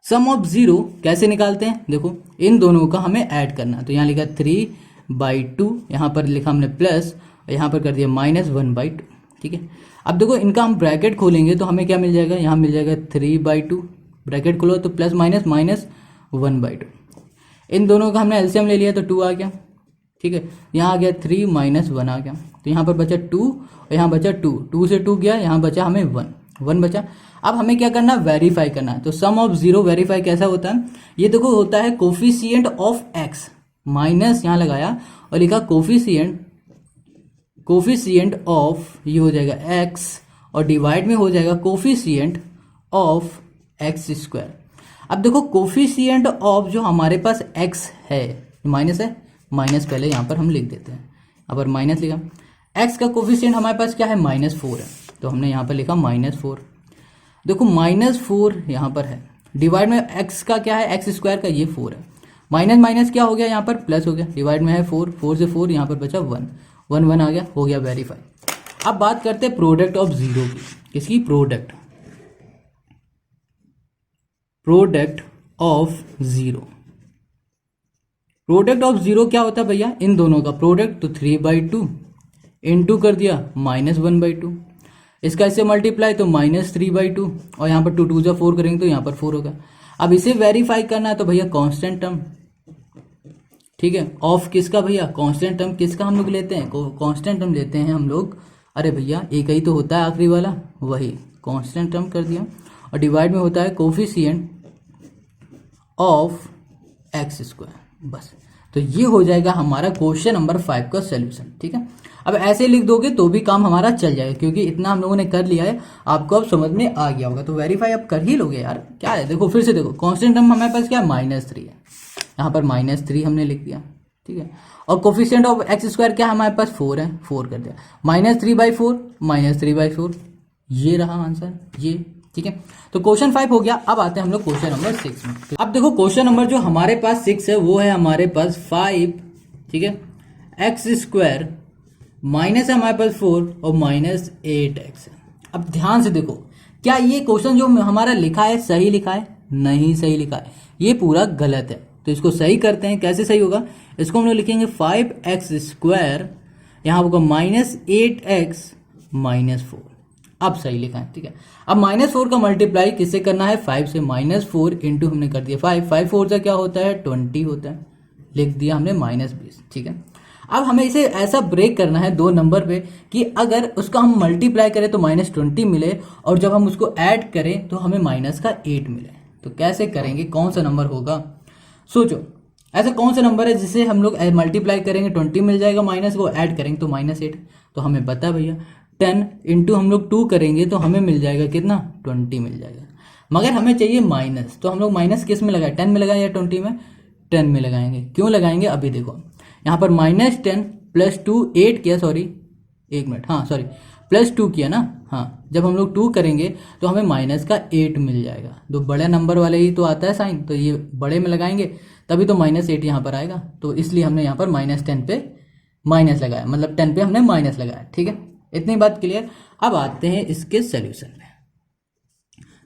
सम ऑफ 0 कैसे निकालते हैं, देखो इन दोनों का हमें ऐड करना, तो यहाँ लिखा 3/2, यहाँ पर लिखा हमने प्लस, यहाँ पर कर दिया -1/2, ठीक है। अब देखो इनका हम ब्रैकेट खोलेंगे तो हमें क्या मिल जाएगा, यहाँ मिल जाएगा 3/2, ब्रैकेट खोलो तो प्लस माइनस -1/2। इन दोनों का हमने एलसीएम ले लिया तो 2 आ गया, ठीक है। यहाँ आ गया 3 - 1 आ गया, तो यहाँ पर बचा 2 और यहाँ बचा 2, 2 से 2 गया, यहाँ बचा हमें 1 बचा। अब हमें क्या करना है, वेरीफाई करना है। तो सम ऑफ 0 वेरीफाई कैसा होता है, ये देखो होता है कोफिशिएंट ऑफ x, माइनस यहाँ लगाया और लिखा कोफिशिएंट ऑफ, ये हो जाएगा x और डिवाइड में हो जाएगा कोफिशिएंट ऑफ x²। अब देखो कोफिशिएंट ऑफ जो हमारे पास x है, माइनस है, माइनस पहले यहाँ पर हम लिख देते हैं, यहाँ पर माइनस लिखा, x का कोफिशिएंट हमारे पास क्या है, -4 है, तो हमने यहाँ पर लिखा -4। देखो -4 यहाँ पर है, डिवाइड में x का क्या है, x² का ये 4 है, माइनस माइनस क्या हो गया, यहाँ पर प्लस हो गया, डिवाइड में है 4, 4 से 4 यहाँ पर बचा 1 1 आ गया, हो गया वेरीफाई। अब बात करते हैं प्रोडक्ट ऑफ 0 की, किसकी, प्रोडक्ट ऑफ 0। प्रोडक्ट ऑफ 0 क्या होता है भैया, इन दोनों का प्रोडक्ट, तो 3/2 इंटू कर दिया -1/2, इसका इससे मल्टीप्लाई तो -3/2 और यहाँ पर 2 2 जा 4 करेंगे तो यहाँ पर 4 होगा। अब इसे वेरीफाई करना है तो भैया कांस्टेंट टर्म, ठीक है, ऑफ किसका भैया, कांस्टेंट टर्म किसका हम लोग लेते हैं, कांस्टेंट टर्म लेते हैं हम लोग, अरे भैया एक ही तो होता है आखिरी वाला, वही कांस्टेंट टर्म कर दिया और डिवाइड में होता है कोफिशिएंट ऑफ x², बस। तो ये हो जाएगा हमारा क्वेश्चन नंबर 5 का सोल्यूशन, ठीक है। अब ऐसे लिख दोगे तो भी काम हमारा चल जाएगा, क्योंकि इतना हम लोगों ने कर लिया है, आपको अब समझ में आ गया होगा, तो वेरीफाई आप कर ही लोगे यार, क्या है, देखो फिर से देखो, कांस्टेंट टर्म हमारे पास क्या है, -3 है, यहाँ पर -3 हमने लिख दिया, ठीक है। और कोफिशिएंट ऑफ x² क्या है हमारे पास, 4 है, 4 कर दिया, -3/4 -3/4, ये रहा आंसर, ये, ठीक है। तो क्वेश्चन 5 हो गया। अब आते हैं हम लोग क्वेश्चन नंबर 6 में। अब देखो क्वेश्चन नंबर जो हमारे पास 6 है वो है हमारे पास 5, ठीक है, x² माइनस है हमारे पास 4 और -8x है। अब ध्यान से देखो, क्या ये क्वेश्चन जो हमारा लिखा है सही लिखा है, नहीं सही लिखा है, ये पूरा गलत है। तो इसको सही करते हैं, कैसे सही होगा, इसको हम लोग लिखेंगे 5x², यहाँ होगा -8x -4, अब सही लिखा है, ठीक है। अब -4 का मल्टीप्लाई किससे करना है, 5 से, -4 इंटू हमने कर दिया 5, 5 4 से क्या होता है, 20 होता है, लिख दिया हमने -20, ठीक है। अब हमें इसे ऐसा ब्रेक करना है 2 नंबर पे कि अगर उसका हम मल्टीप्लाई करें तो -20 मिले और जब हम उसको ऐड करें तो हमें -8 मिले। तो कैसे करेंगे, कौन सा नंबर होगा, सोचो, ऐसा कौन सा नंबर है जिसे हम लोग मल्टीप्लाई करेंगे 20 मिल जाएगा, माइनस को ऐड करेंगे तो -8। तो हमें पता है भैया 10 इंटू हम लोग 2 करेंगे तो हमें मिल जाएगा कितना, 20 मिल जाएगा। मगर हमें चाहिए माइनस, तो हम लोग माइनस किस में लगाए, 10 में लगाए या 20 में, 10 में लगाएंगे। क्यों लगाएंगे, अभी देखो यहाँ पर -10 + 2 8 किया, सॉरी एक मिनट, हाँ सॉरी +2 किया ना, हाँ, जब हम लोग 2 करेंगे तो हमें -8 मिल जाएगा। तो बड़े नंबर वाले ही तो आता है साइन, तो ये बड़े में लगाएंगे तभी तो -8 यहाँ पर आएगा, तो इसलिए हमने यहाँ पर -10 पे माइनस लगाया, मतलब 10 पे हमने माइनस लगाया, ठीक है। इतनी बात क्लियर। अब आते हैं इसके सोल्यूशन में।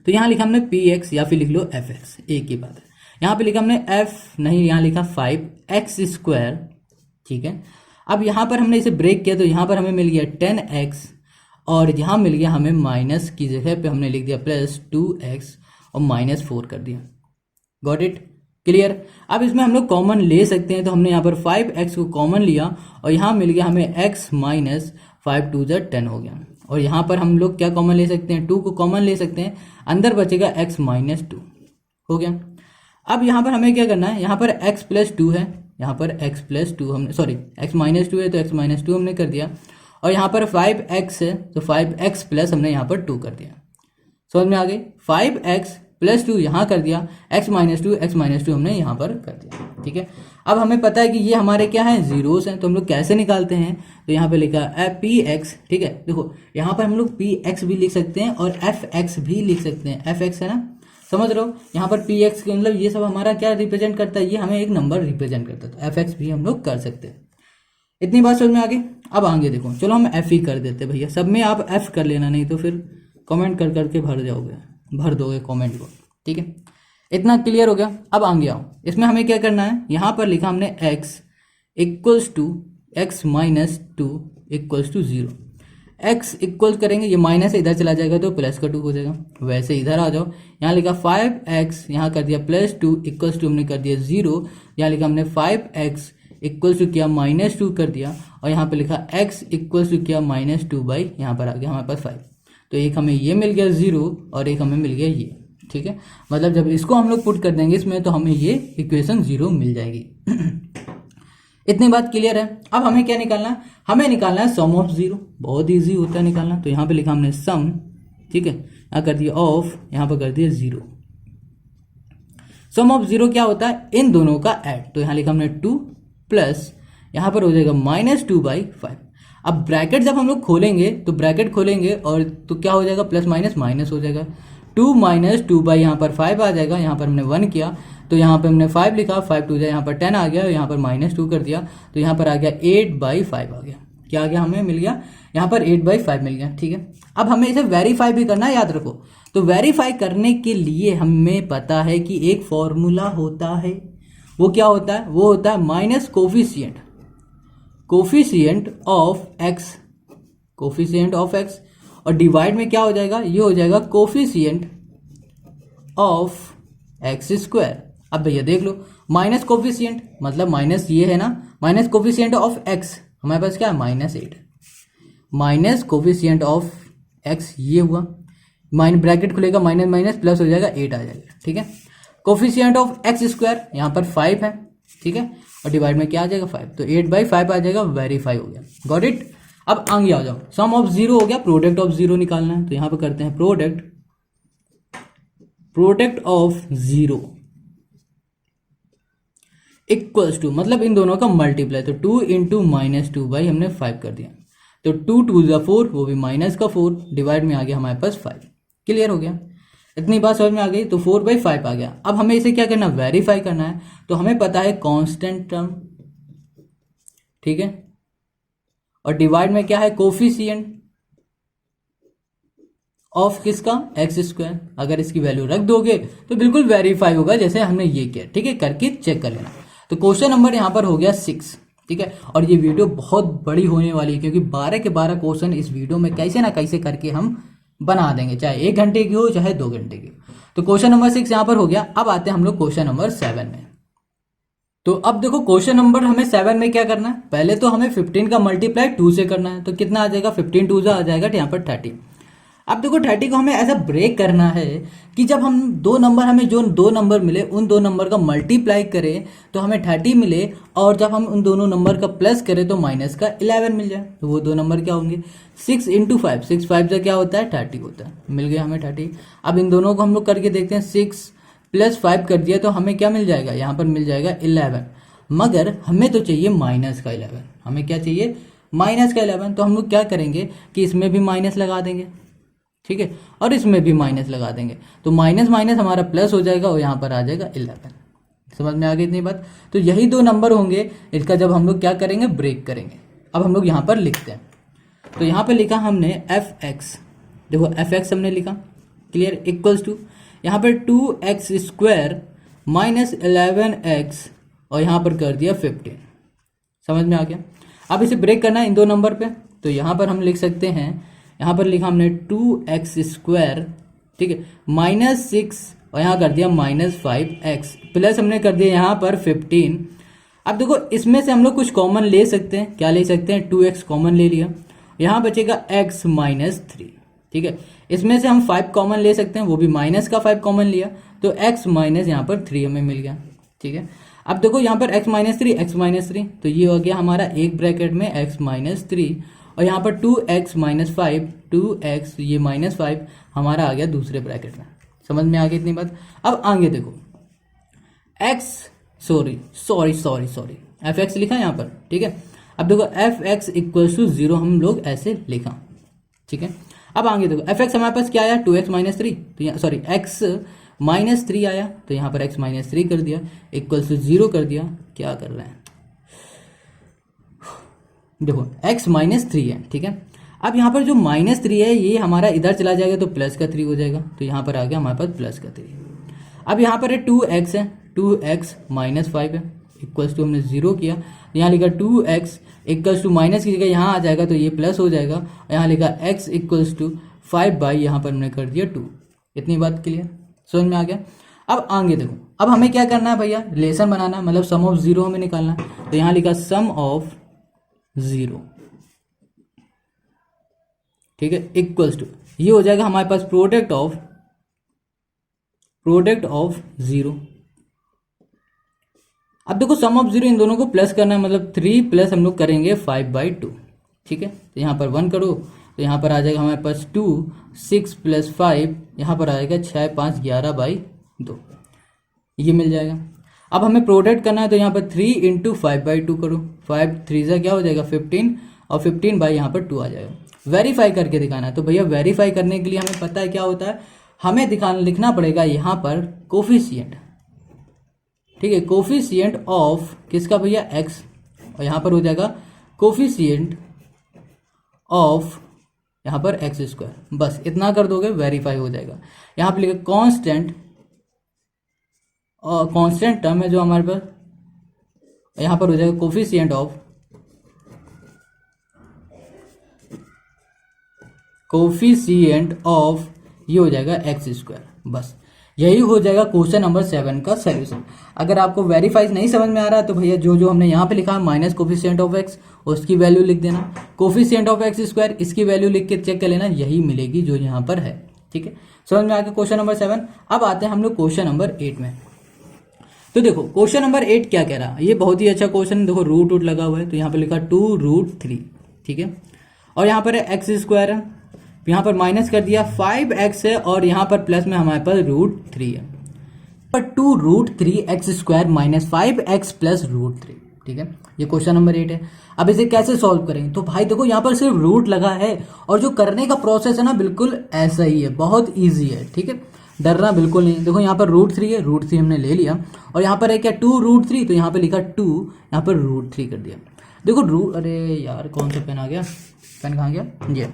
तो यहाँ लिखा हमने px या फिर लिख लो fx, एक ही बात है। यहाँ पे लिखा हमने f नहीं, यहाँ लिखा 5x², ठीक है। अब यहाँ पर हमने इसे ब्रेक किया तो यहाँ पर हमें मिल गया 10x और यहाँ मिल गया हमें माइनस की जगह पे हमने लिख दिया +2x और -4 कर दिया। Got it, clear. अब इसमें हम लोग कॉमन ले सकते हैं, तो हमने यहाँ पर 5x को कॉमन लिया और यहाँ मिल गया हमें x - 5 2 10 हो गया। और यहाँ पर हम लोग क्या कॉमन ले सकते हैं, 2 को कॉमन ले सकते हैं, अंदर बचेगा x माइनस 2। हो गया। अब यहाँ पर हमें क्या करना है, यहाँ पर x प्लस 2 है, यहाँ पर x प्लस 2 हमने, सॉरी x माइनस 2 है तो x माइनस 2 हमने कर दिया, और यहाँ पर 5x है तो 5x प्लस हमने यहाँ पर 2 कर दिया। समझ में आ गई, 5x प्लस 2 यहाँ कर दिया, x माइनस 2 हमने यहाँ पर कर दिया। ठीक है, अब हमें पता है कि ये हमारे क्या है, जीरोस हैं, तो हम लोग कैसे निकालते हैं, तो यहाँ पे लिखा है px। ठीक है, देखो यहाँ पर हम लोग px भी लिख सकते हैं और fx भी लिख सकते हैं, fx है ना, समझ रहे हो, यहाँ पर px के मतलब ये सब हमारा क्या रिप्रेजेंट करता है, ये हमें एक नंबर रिप्रेजेंट करता है, तो fx भी हम लोग कर सकते हैं। इतनी बात समझ में आ गई। अब आगे देखो, चलो हम f ही कर देते भैया, सब में आप f कर लेना, नहीं तो फिर कमेंट कर करके भर दोगे कमेंट को। ठीक है, इतना क्लियर हो गया। अब आगे आओ, इसमें हमें क्या करना है, यहाँ पर लिखा हमने x equals to X minus 2 equals to 0। x equal करेंगे, ये माइनस इधर चला जाएगा तो प्लस का 2 हो जाएगा, वैसे इधर आ जाओ, यहाँ लिखा 5x, यहाँ कर दिया प्लस 2 इक्वल्स टू हमने कर दिया 0, यहाँ लिखा हमने 5x इक्वल्स टू किया माइनस 2 कर दिया, और यहाँ पे लिखा x इक्वल्स टू किया माइनस 2 बाई यहाँ पर आ गया हमारे पास 5। तो एक हमें ये मिल गया 0 और एक हमें मिल गया ये। ठीक है, मतलब जब इसको हम लोग पुट कर देंगे इसमें तो हमें ये इक्वेशन 0 मिल जाएगी। इतनी बात क्लियर है। अब हमें क्या निकालना है, हमें निकालना है सम ऑफ 0, बहुत इजी होता है निकालना। तो यहाँ पे लिखा हमने सम, ठीक है, यहाँ कर दिया ऑफ, यहाँ पर कर दिया 0। सम ऑफ 0 क्या होता है, इन दोनों का ऐड, तो यहाँ लिखा हमने 2 प्लस यहाँ पर हो जाएगा माइनस 2 बाई 5। अब ब्रैकेट जब हम लोग खोलेंगे तो ब्रैकेट खोलेंगे और तो क्या हो जाएगा, प्लस माइनस माइनस हो जाएगा, 2 माइनस 2 बाई यहाँ पर 5 आ जाएगा, यहाँ पर हमने 1 किया तो यहाँ पर हमने 5 लिखा, 5 2 जाए यहाँ पर 10 आ गया, यहाँ पर माइनस 2 कर दिया तो यहाँ पर आ गया 8 बाई 5 आ गया। क्या आ गया, हमें मिल गया यहाँ पर 8 बाई 5 मिल गया। ठीक है, अब हमें इसे वेरीफाई भी करना है, याद रखो। तो वेरीफाई करने के लिए हमें पता है कि एक फॉर्मूला होता है, वो क्या होता है, वो होता है माइनस कोफिशिएंट ऑफ एक्स, और डिवाइड में क्या हो जाएगा, ये हो जाएगा कोफिशिएंट ऑफ एक्स स्क्वायर। अब भैया देख लो, माइनस कोफिशिएंट मतलब माइनस ये है ना, माइनस कोफिशिएंट ऑफ एक्स हमारे पास क्या है, -8, माइनस कोफिशिएंट ऑफ एक्स ये हुआ, माइनस ब्रैकेट खुलेगा, माइनस माइनस प्लस हो जाएगा, 8 आ जाएगा। ठीक है, कोफिशिएंट ऑफ एक्स स्क्वायर यहाँ पर 5 है, ठीक है, और डिवाइड में क्या आ जाएगा 5, तो 8 बाई 5 आ जाएगा, वेरीफाई हो गया। Got it. अब आगे आ जाओ, सम ऑफ 0 हो गया, प्रोडक्ट ऑफ 0 निकालना है, तो यहाँ पर करते हैं प्रोडक्ट ऑफ 0 इक्वल्स टू, मतलब इन दोनों का मल्टीप्लाई, तो 2 इंटू माइनस 2 बाई हमने 5 कर दिया, तो 2 2 4, वो भी माइनस का 4, डिवाइड में आ गया हमारे पास 5। क्लियर हो गया, इतनी बात समझ में आ गई। तो 4 बाई 5 आ गया। अब हमें इसे क्या करना, वेरीफाई करना है। तो हमें पता है कांस्टेंट टर्म, ठीक है, और डिवाइड में क्या है, कोफिशिएंट ऑफ किसका, एक्स स्क्वायर। अगर इसकी वैल्यू रख दोगे तो बिल्कुल वेरीफाई होगा, जैसे हमने ये किया। ठीक है, करके चेक कर लेना। तो क्वेश्चन नंबर यहाँ पर हो गया 6। ठीक है, और ये वीडियो बहुत बड़ी होने वाली है, क्योंकि 12 के 12 क्वेश्चन इस वीडियो में कैसे ना कैसे करके हम बना देंगे, चाहे 1 घंटे की हो चाहे 2 घंटे की। तो क्वेश्चन नंबर 6 यहाँ पर हो गया। अब आते हैं हम लोग क्वेश्चन नंबर 7 में। तो अब देखो क्वेश्चन नंबर हमें 7 में क्या करना है, पहले तो हमें 15 का मल्टीप्लाई 2 से करना है। तो कितना आ जाएगा, 15 2 आ जाएगा यहाँ पर 30। अब देखो 30 को हमें ऐसा ब्रेक करना है कि जब हम हमें जो 2 नंबर मिले उन 2 नंबर का मल्टीप्लाई करें तो हमें 30 मिले, और जब हम उन दोनों नंबर का प्लस करें तो माइनस का 11 मिल जाए। तो वो 2 नंबर क्या होंगे, 6 इंटू 5, 6 5 से क्या होता है 30 होता है, मिल गया हमें 30। अब इन दोनों को हम लोग करके देखते हैं, 6 प्लस 5 कर दिया तो हमें क्या मिल जाएगा, यहाँ पर मिल जाएगा 11, मगर हमें तो चाहिए माइनस का 11। हमें क्या चाहिए, माइनस का 11। तो हम लोग क्या करेंगे कि इसमें भी माइनस लगा देंगे, ठीक है, और इसमें भी माइनस लगा देंगे, तो माइनस माइनस हमारा प्लस हो जाएगा और यहाँ पर आ जाएगा 11। समझ में आ गई इतनी बात। तो यही 2 नंबर होंगे, इसका जब हम लोग क्या करेंगे, ब्रेक करेंगे। अब हम लोग यहाँ पर लिखते हैं। तो यहाँ पर लिखा हमने fx, देखो fx हमने लिखा, क्लियर, इक्वल्स टू यहाँ पर 2x स्क्वायर माइनस 11x, और यहाँ पर कर दिया 15। समझ में आ गया। अब इसे ब्रेक करना है इन 2 नंबर पे। तो यहाँ पर हम लिख सकते हैं, यहाँ पर लिखा हमने 2x स्क्वायर, ठीक है, माइनस 6, और यहाँ कर दिया माइनस 5x, प्लस हमने कर दिया यहाँ पर 15। अब देखो इसमें से हम लोग कुछ कॉमन ले सकते हैं। क्या ले सकते हैं, 2x कॉमन ले लिया, यहाँ बचेगा x माइनस 3। ठीक है, इसमें से हम 5 कॉमन ले सकते हैं, वो भी माइनस का 5 कॉमन लिया तो x माइनस यहाँ पर 3 हमें मिल गया। ठीक है, अब देखो यहाँ पर x माइनस 3 x माइनस 3, तो ये हो गया हमारा एक ब्रैकेट में x माइनस 3 और यहाँ पर 2x माइनस 5, 2x ये माइनस 5 हमारा आ गया दूसरे ब्रैकेट में। समझ में आ गई इतनी बात। अब आगे देखो एफ एक्स लिखा यहाँ पर। ठीक है, अब देखो एफ एक्स इक्वल टू 0 हम लोग ऐसे लिखा। ठीक है, अब आगे देखो एफ एक्स हमारे पास क्या आया 2x माइनस 3, तो सॉरी x माइनस 3 आया, तो यहाँ पर x माइनस 3 कर दिया इक्वल टू 0 कर दिया। क्या कर रहे हैं देखो x माइनस 3 है। ठीक है, अब यहाँ पर जो माइनस 3 है ये हमारा इधर चला जाएगा तो प्लस का 3 हो जाएगा, तो यहाँ पर आ गया हमारे पास प्लस का 3। अब यहाँ पर है 2x है, 2x माइनस 5 है इक्वल्स टू हमने 0 किया, यहाँ लिखा 2x इक्वल्स टू माइनस की जगह यहाँ आ जाएगा तो ये प्लस हो जाएगा, यहाँ लिखा x इक्वल्स टू 5 बाई यहाँ पर हमने कर दिया 2। इतनी बात क्लियर, समझ में आ गया। अब आगे देखो, अब हमें क्या करना है भैया, रिलेशन बनाना, मतलब सम ऑफ 0 हमें निकालना है, तो यहाँ लिखा सम ऑफ 0। ठीक है, इक्वल्स टू ये हो जाएगा हमारे पास प्रोडक्ट ऑफ 0। अब देखो सम ऑफ 0 इन दोनों को प्लस करना है, मतलब 3 प्लस हम लोग करेंगे 5/2। ठीक है, तो यहाँ पर 1 करो तो यहाँ पर आ जाएगा हमारे पास 2, 6 प्लस 5 यहाँ पर आ जाएगा 6, 5, 11/2 ये मिल जाएगा। अब हमें प्रोडक्ट करना है तो यहाँ पर 3 इंटू 5/2 करो, 5 3 क्या हो जाएगा 15 और 15 बाई यहाँ पर 2 आ जाएगा। वेरीफाई करके दिखाना है, तो भैया वेरीफाई करने के लिए हमें पता है क्या होता है, हमें लिखना पड़ेगा यहाँ पर कोफिशिएंट। ठीक है, कोफिशिएंट ऑफ किसका भैया x, और यहाँ पर हो जाएगा कोफिशिएंट ऑफ यहाँ पर x²। बस इतना कर दोगे वेरीफाई हो जाएगा। यहाँ पर लिखा कांस्टेंट, और कांस्टेंट टर्म है जो हमारे पास, यहाँ पर हो जाएगा कोफिशिएंट ऑफ ये हो जाएगा x²। बस यही हो जाएगा क्वेश्चन नंबर 7 का सॉल्यूशन। अगर आपको वेरीफाई नहीं समझ में आ रहा है तो भैया जो हमने यहाँ पे लिखा माइनस कोफिशिएंट ऑफ x उसकी वैल्यू लिख देना, कोफिशिएंट ऑफ x² इसकी वैल्यू लिख के चेक कर लेना, यही मिलेगी जो यहाँ पर है। ठीक है, समझ में आ गया क्वेश्चन नंबर 7। अब आते हैं हम लोग क्वेश्चन नंबर 8 में। तो देखो क्वेश्चन नंबर 8 क्या कह रहा है, ये बहुत ही अच्छा क्वेश्चन। देखो रूट लगा हुआ है तो यहाँ पर लिखा 2√3। ठीक है, और यहाँ पर है x² है, यहाँ पर माइनस कर दिया 5x है और यहाँ पर प्लस में हमारे पास √3 है, पर 2√3x² माइनस 5x प्लस √3। ठीक है, ये क्वेश्चन नंबर 8 है। अब इसे कैसे सॉल्व करें, तो भाई देखो यहाँ पर सिर्फ रूट लगा है और जो करने का प्रोसेस है ना बिल्कुल ऐसा ही है, बहुत ईजी है। ठीक है, डरना बिल्कुल नहीं। देखो यहाँ पर √3 है, √3 हमने ले लिया और यहाँ पर है क्या 2√3, तो यहाँ पर लिखा 2, यहाँ पर √3 कर दिया। देखो अरे यार कौन सा पेन आ गया, पेन कहाँ गया ये।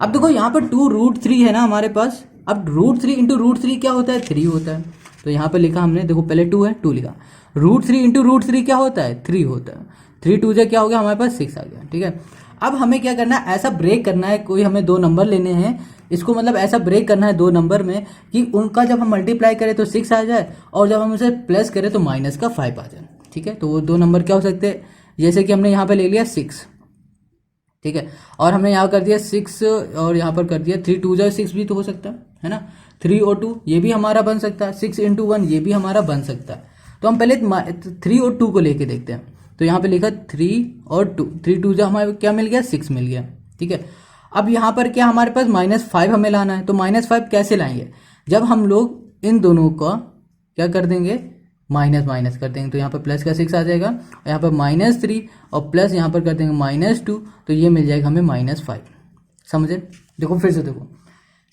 अब देखो यहाँ पर 2√3 है ना हमारे पास, अब √3 इंटू √3 क्या होता है 3 होता है, तो यहाँ पर लिखा हमने, देखो पहले 2 है 2 लिखा, √3 इंटू √3 क्या होता है 3 होता है, 3 2 क्या हो गया हमारे पास 6 आ गया। ठीक है, अब हमें क्या करना है, ऐसा ब्रेक करना है, कोई हमें 2 नंबर लेने हैं, इसको मतलब ऐसा ब्रेक करना है 2 नंबर में कि उनका जब हम मल्टीप्लाई करें तो 6 आ जाए और जब हम उसे प्लस करें तो माइनस का 5 आ जाए। ठीक है, तो वो 2 नंबर क्या हो सकते हैं, जैसे कि हमने यहाँ पे ले लिया 6। ठीक है, और हमने यहाँ कर दिया 6 और यहाँ पर कर दिया 3 2 6 भी तो हो सकता है ना, 3 और 2 ये भी हमारा बन सकता है, 6 इंटू 1 ये भी हमारा बन सकता है। तो हम पहले 3 और 2 को लेके देखते हैं, तो यहाँ पे लिखा 3 और 2, 3 2 हमारे क्या मिल गया 6 मिल गया। ठीक है, अब यहाँ पर क्या हमारे पास -5 हमें लाना है, तो -5 कैसे लाएंगे, जब हम लोग इन दोनों का क्या कर देंगे माइनस कर देंगे, तो यहाँ पर प्लस का 6 आ जाएगा और यहाँ पर -3 और प्लस यहाँ पर कर देंगे -2, तो ये मिल जाएगा हमें -5। समझे, देखो फिर से देखो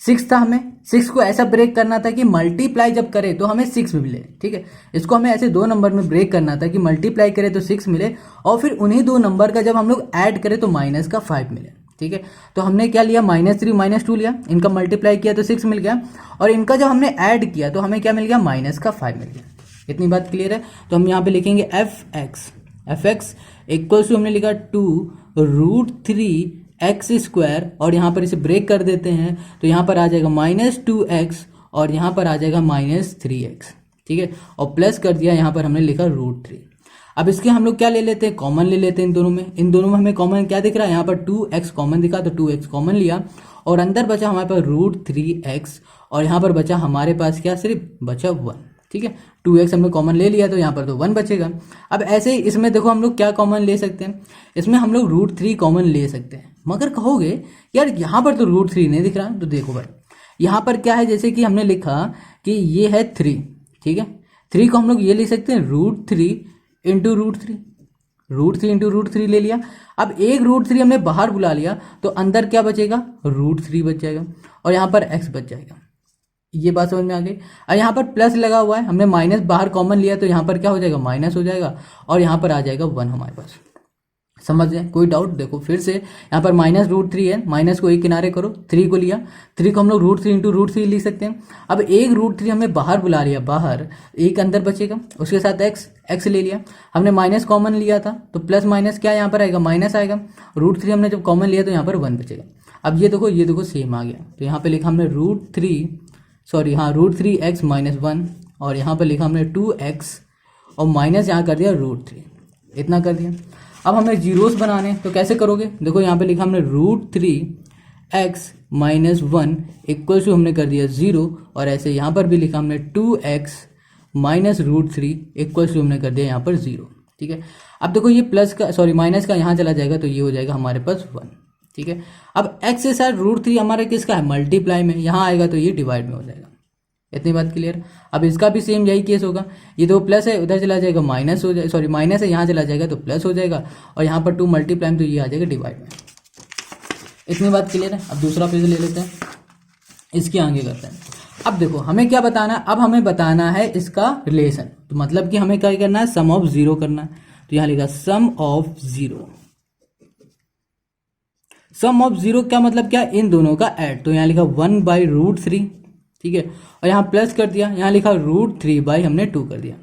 6 था, हमें 6 को ऐसा ब्रेक करना था कि मल्टीप्लाई जब करे तो हमें 6 मिले। ठीक है, इसको हमें ऐसे 2 नंबर में ब्रेक करना था कि मल्टीप्लाई करे तो 6 मिले और फिर उन्हीं 2 नंबर का जब हम लोग ऐड करें तो माइनस का 5 मिले। ठीक है, तो हमने क्या लिया -3 -2 लिया, इनका मल्टीप्लाई किया तो 6 मिल गया और इनका जब हमने ऐड किया तो हमें क्या मिल गया माइनस का 5 मिल गया। इतनी बात क्लियर है, तो हम यहाँ पे लिखेंगे एफ एक्स इक्वल्स टू हमने लिखा 2√3x² और यहाँ पर इसे ब्रेक कर देते हैं तो यहाँ पर आ जाएगा -2x और यहाँ पर आ जाएगा -3x। ठीक है, और प्लस कर दिया यहाँ पर हमने लिखा √3। अब इसके हम लोग क्या ले लेते हैं, कॉमन ले लेते हैं इन दोनों में हमें कॉमन क्या दिख रहा है, यहाँ पर 2x कॉमन दिखा तो 2x कॉमन लिया और अंदर बचा हमारे पास √3x और यहाँ पर बचा हमारे पास क्या, सिर्फ बचा 1। ठीक है, 2x हमने कॉमन ले लिया तो यहाँ पर तो 1 बचेगा। अब ऐसे ही इसमें देखो हम लोग क्या कॉमन ले सकते हैं, इसमें हम लोग √3 कॉमन ले सकते हैं। मगर कहोगे यार यहाँ पर तो √3 नहीं दिख रहा, तो देखो भाई यहाँ पर क्या है, जैसे कि हमने लिखा कि ये है 3, ठीक है, 3 को हम लोग ये लिख सकते हैं √3 इंटू √3, √3 इंटू √3 ले लिया। अब एक √3 हमने बाहर बुला लिया तो अंदर क्या बचेगा, √3 बच जाएगा और यहाँ पर x बच जाएगा। ये बात समझ में आ गई। और यहाँ पर प्लस लगा हुआ है, हमने माइनस बाहर कॉमन लिया तो यहाँ पर क्या हो जाएगा, माइनस हो जाएगा और यहाँ पर आ जाएगा 1 हमारे पास। समझ गए, कोई डाउट? देखो फिर से यहाँ पर -√3 है, माइनस को एक किनारे करो, 3 को लिया, 3 को हम लोग √3 इंटू √3 लिख सकते हैं। अब एक √3 हमने बाहर बुला लिया, बाहर एक अंदर बचेगा, उसके साथ x ले लिया, हमने माइनस कॉमन लिया था तो प्लस माइनस क्या यहाँ पर आएगा, माइनस आएगा। √3 हमने जब कॉमन लिया तो यहाँ पर 1 बचेगा। अब ये देखो सेम आ गया, तो यहाँ पर लिखा हमने √3x - 1 और यहाँ पर लिखा हमने 2x और माइनस यहाँ कर दिया √3, इतना कर दिया। अब हमें जीरोस बनाने तो कैसे करोगे, देखो यहाँ पे लिखा हमने √3x - 1 इक्वल टू हमने कर दिया 0 और ऐसे यहाँ पर भी लिखा हमने 2x - √3 इक्वल टू हमने कर दिया यहाँ पर 0। ठीक है, अब देखो ये माइनस का यहाँ चला जाएगा तो ये हो जाएगा हमारे पास 1। ठीक है, अब x के साथ √3 हमारे किसका है, मल्टीप्लाई में, यहाँ आएगा तो ये डिवाइड में हो जाएगा। इतनी बात क्लियर। अब इसका भी सेम यही केस होगा, ये दो प्लस है उधर चला जाएगा माइनस हो जाएगा, माइनस है यहाँ चला जाएगा तो प्लस हो जाएगा और यहाँ पर 2 मल्टीप्लाई तो ये आ जाएगा डिवाइड में। इतनी बात क्लियर है। अब दूसरा पेज ले लेते हैं, इसके आगे करते हैं। अब देखो हमें क्या बताना है, अब हमें बताना है इसका रिलेशन, तो मतलब कि हमें क्या करना है, सम ऑफ 0 करना है। तो यहाँ लिखा सम ऑफ 0, सम ऑफ 0 क्या मतलब क्या, इन दोनों का ऐड। तो यहाँ लिखा 1/√3, ठीक है, और यहाँ प्लस कर दिया, यहाँ लिखा √3 हमने 2 कर दिया।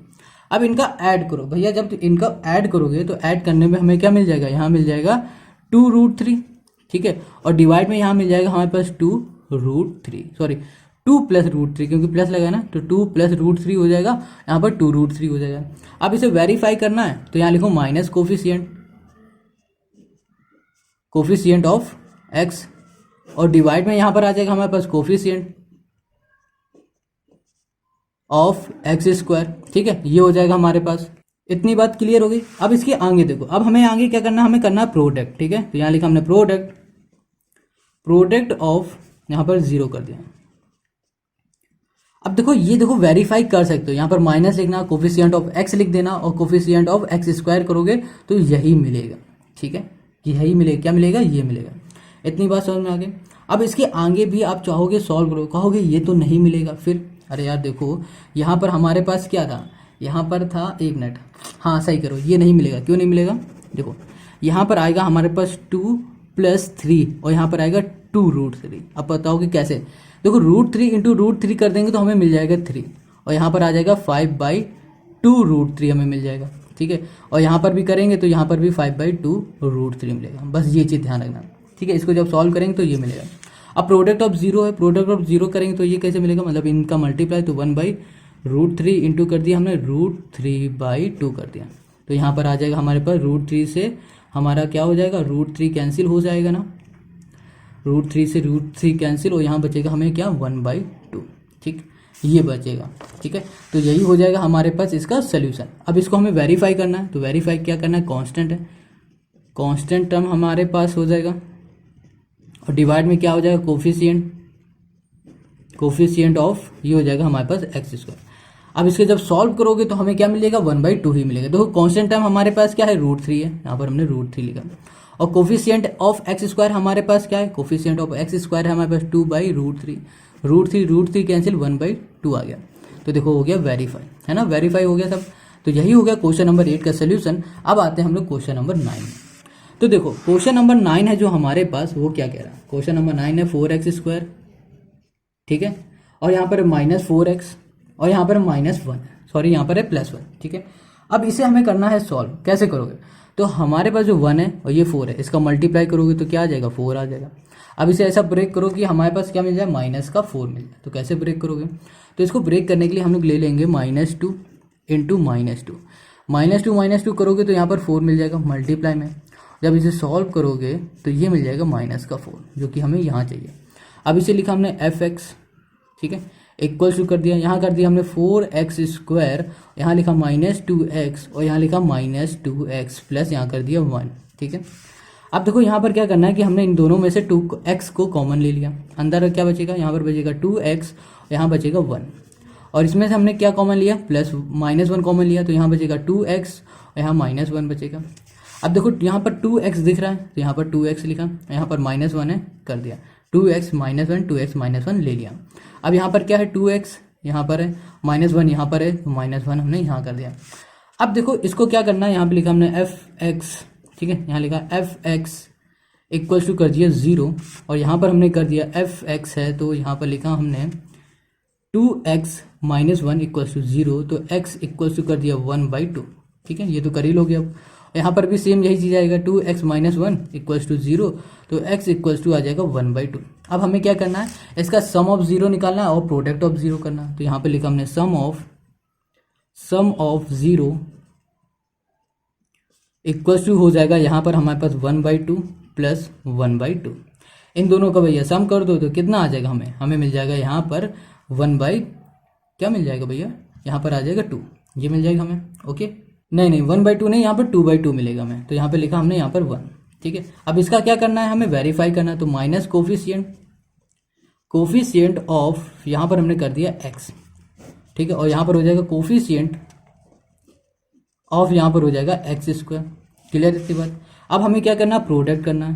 अब इनका ऐड करो भैया, जब इनका ऐड करोगे तो ऐड करने में हमें क्या मिल जाएगा, यहाँ मिल जाएगा 2√3, ठीक है, और डिवाइड में यहाँ मिल जाएगा हमारे पास 2 + √3 क्योंकि प्लस लगा है ना, तो 2 + √3 हो जाएगा, यहाँ पर 2√3 हो जाएगा। अब इसे वेरीफाई करना है तो यहाँ लिखो माइनस कोफिशिएंट ऑफ x और डिवाइड में यहाँ पर आ जाएगा हमारे पास कोफिशिएंट ऑफ x²। ठीक है, ये हो जाएगा हमारे पास। इतनी बात क्लियर हो गई। अब इसके आगे देखो, अब हमें आगे क्या करना है, हमें करना है प्रोडक्ट। ठीक है, तो यहाँ लिखा हमने प्रोडक्ट ऑफ, यहाँ पर 0 कर दिया। अब देखो ये देखो वेरीफाई कर सकते हो, यहाँ पर माइनस लिखना, कोफिशिएंट ऑफ x लिख देना और कोफिशिएंट ऑफ x² करोगे तो यही मिलेगा। ठीक है, यही मिलेगा, क्या मिलेगा, ये मिलेगा। इतनी बात समझ में आ गई। अब इसके आगे भी आप चाहोगे सॉल्व करो, कहोगे ये तो नहीं मिलेगा, फिर अरे यार देखो यहाँ पर हमारे पास क्या था, यहाँ पर था, एक मिनट, हाँ सही करो, ये नहीं मिलेगा। क्यों नहीं मिलेगा, देखो यहाँ पर आएगा हमारे पास 2 + 3 और यहाँ पर आएगा 2√3। अब बताओ कि कैसे, देखो √3 इंटू √3 कर देंगे तो हमें मिल जाएगा 3 और यहाँ पर आ जाएगा 5/2√3 हमें मिल जाएगा। ठीक है, और यहाँ पर भी करेंगे तो यहाँ पर भी 5/2√3 मिलेगा। बस ये चीज़ ध्यान रखना। ठीक है, इसको जब सॉल्व करेंगे तो ये मिलेगा। अब प्रोडक्ट ऑफ 0 है, प्रोडक्ट ऑफ 0 करेंगे तो ये कैसे मिलेगा, मतलब इनका मल्टीप्लाई, तो 1/√3 इंटू कर दिया हमने √3/2 कर दिया, तो यहाँ पर आ जाएगा हमारे पास √3 से हमारा क्या हो जाएगा, √3 कैंसिल हो जाएगा ना, √3 से √3 कैंसिल और यहाँ बचेगा हमें क्या, 1/2। ठीक, ये बचेगा। ठीक है, तो यही हो जाएगा हमारे पास इसका सोल्यूशन। अब इसको हमें वेरीफाई करना है, तो वेरीफाई क्या करना है, कांस्टेंट है, कांस्टेंट टर्म हमारे पास हो जाएगा और डिवाइड में क्या हो जाएगा, कोफिशिएंट ऑफ, ये हो जाएगा हमारे पास x²। अब इसके जब सॉल्व करोगे तो हमें क्या मिलेगा, 1/2 ही मिलेगा। देखो कांस्टेंट टर्म हमारे पास क्या है, √3 है, यहाँ पर हमने √3 लिखा, और कोफिशिएंट ऑफ x² हमारे पास क्या है, कोफिशिएंट ऑफ x² है हमारे पास 2/√3, √3 कैंसिल, 1/2 आ गया। तो देखो हो गया वेरीफाई, है ना, वेरीफाई हो गया सब। तो यही हो गया क्वेश्चन नंबर 8 का सोल्यूशन। अब आते हैं हम लोग क्वेश्चन नंबर 9। तो देखो क्वेश्चन नंबर 9 है जो हमारे पास, वो क्या कह रहा है, क्वेश्चन नंबर 9 है 4x², ठीक है, और यहाँ पर -4x और यहाँ पर -1, सॉरी यहाँ पर है +1। ठीक है, अब इसे हमें करना है सॉल्व। कैसे करोगे, तो हमारे पास जो 1 है और ये 4 है, इसका मल्टीप्लाई करोगे तो क्या आ जाएगा, 4 आ जाएगा। अब इसे ऐसा ब्रेक करो कि हमारे पास क्या मिल जाए, -4 मिल जाए। तो कैसे ब्रेक करोगे, तो इसको ब्रेक करने के लिए हम लोग ले लेंगे -2 इंटू -2। -2 करोगे तो यहाँ पर 4 मिल जाएगा मल्टीप्लाई में। जब इसे सॉल्व करोगे तो ये मिल जाएगा -4 जो कि हमें यहाँ चाहिए। अब इसे लिखा हमने fx, ठीक है, इक्वल्स टू कर दिया, यहाँ कर दिया हमने 4x², यहाँ लिखा -2x और यहाँ लिखा -2x प्लस यहाँ कर दिया 1, ठीक है। अब देखो यहाँ पर क्या करना है कि हमने इन दोनों में से 2x को कॉमन ले लिया, अंदर क्या बचेगा, यहाँ पर बचेगा 2x, यहाँ बचेगा 1, और इसमें से हमने क्या कॉमन लिया, -1 कॉमन लिया, तो यहाँ बचेगा 2x और यहाँ -1 बचेगा। अब देखो यहाँ पर 2x दिख रहा है तो यहाँ पर 2x लिखा, यहाँ पर -1 है कर दिया, 2x -1 ले लिया। अब यहाँ पर क्या है, 2x यहाँ पर है, -1 यहाँ पर है, तो -1 हमने यहाँ कर दिया। अब देखो इसको क्या करना है, यहाँ पे लिखा हमने fx, ठीक है, यहाँ लिखा fx इक्वल्स टू कर दिया 0 और यहाँ पर हमने कर दिया fx है तो यहाँ पर लिखा हमने 2x -1 इक्वल्स टू 0, तो x इक्वल्स टू कर दिया 1/2, ठीक है, ये तो कर ही लोगे। अब यहाँ पर भी सेम यही चीज़ आएगा, 2x -1 इक्वल्स टू 0, तो x इक्वल्स टू आ जाएगा 1/2। अब हमें क्या करना है, इसका सम ऑफ 0 निकालना है और प्रोडक्ट ऑफ 0 करना है। तो यहाँ पे लिखा हमने सम ऑफ 0 इक्वल्स टू हो जाएगा यहाँ पर हमारे पास 1/2 प्लस 1/2। इन दोनों का भैया सम कर दो तो कितना आ जाएगा, हमें मिल जाएगा यहाँ पर क्या मिल जाएगा भैया, यहाँ पर आ जाएगा 2, ये मिल जाएगा हमें, ओके। नहीं 1/2 नहीं, यहाँ पर 2/2 मिलेगा हमें, तो यहाँ पे लिखा हमने यहाँ पर 1, ठीक है। अब इसका क्या करना है, हमें वेरीफाई करना है, तो माइनस कोफिशिएंट ऑफ, यहाँ पर हमने कर दिया x, ठीक है, और यहाँ पर हो जाएगा कोफिशिएंट ऑफ, यहाँ पर हो जाएगा x²। क्लियर इतनी बात। अब हमें क्या करना है, प्रोडक्ट करना है।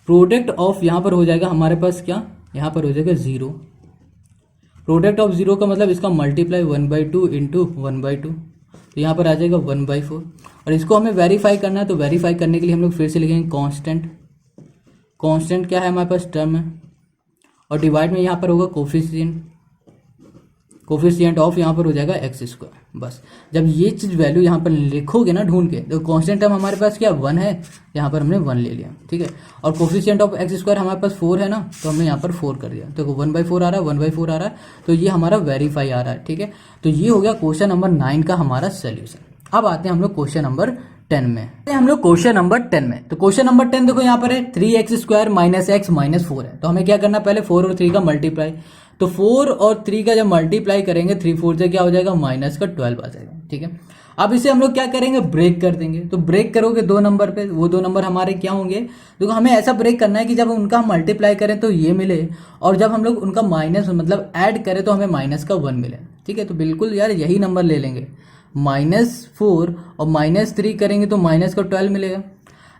प्रोडक्ट ऑफ यहाँ पर हो जाएगा हमारे पास क्या, यहाँ पर हो जाएगा 0। प्रोडक्ट ऑफ 0 का मतलब इसका मल्टीप्लाई 1/2 इंटू 1/2, तो यहाँ पर आ जाएगा 1/4। और इसको हमें वेरीफाई करना है, तो वेरीफाई करने के लिए हम लोग फिर से लिखेंगे कांस्टेंट क्या है हमारे पास, टर्म है, और डिवाइड में यहाँ पर होगा कोफिशिएंट ऑफ, यहाँ पर हो जाएगा x²। बस जब ये चीज़ वैल्यू यहाँ पर लिखोगे ना ढूंढ के, तो कांस्टेंट टर्म हमारे पास क्या 1 है, यहाँ पर हमने 1 ले लिया, ठीक है, और कोफिशिएंट ऑफ x² हमारे पास 4 है ना, तो हमने यहाँ पर 4 कर दिया, तो 1/4 आ रहा है, 1/4 आ रहा है, तो ये हमारा वेरीफाई आ रहा है, ठीक है। तो ये हो गया क्वेश्चन नंबर 9 का हमारा सोल्यूशन। अब आते हैं हम लोग क्वेश्चन नंबर 10 में। हम लोग क्वेश्चन नंबर 10 में, तो क्वेश्चन नंबर 10 देखो यहाँ पर है 3x² - x - 4 है, तो हमें क्या करना, पहले 4 और 3 का मल्टीप्लाई, तो 4 और 3 का जब मल्टीप्लाई करेंगे 3 4 से क्या हो जाएगा, -12 आ जाएगा, ठीक है। अब इसे हम लोग क्या करेंगे, ब्रेक कर देंगे, तो ब्रेक करोगे 2 नंबर पे, वो 2 नंबर हमारे क्या होंगे, तो हमें ऐसा ब्रेक करना है कि जब उनका मल्टीप्लाई करें तो ये मिले, और जब हम लोग उनका माइनस मतलब ऐड करें तो हमें -1 मिले, ठीक है। तो बिल्कुल यार यही नंबर ले लेंगे, -4 और -3 करेंगे तो -12 मिलेगा।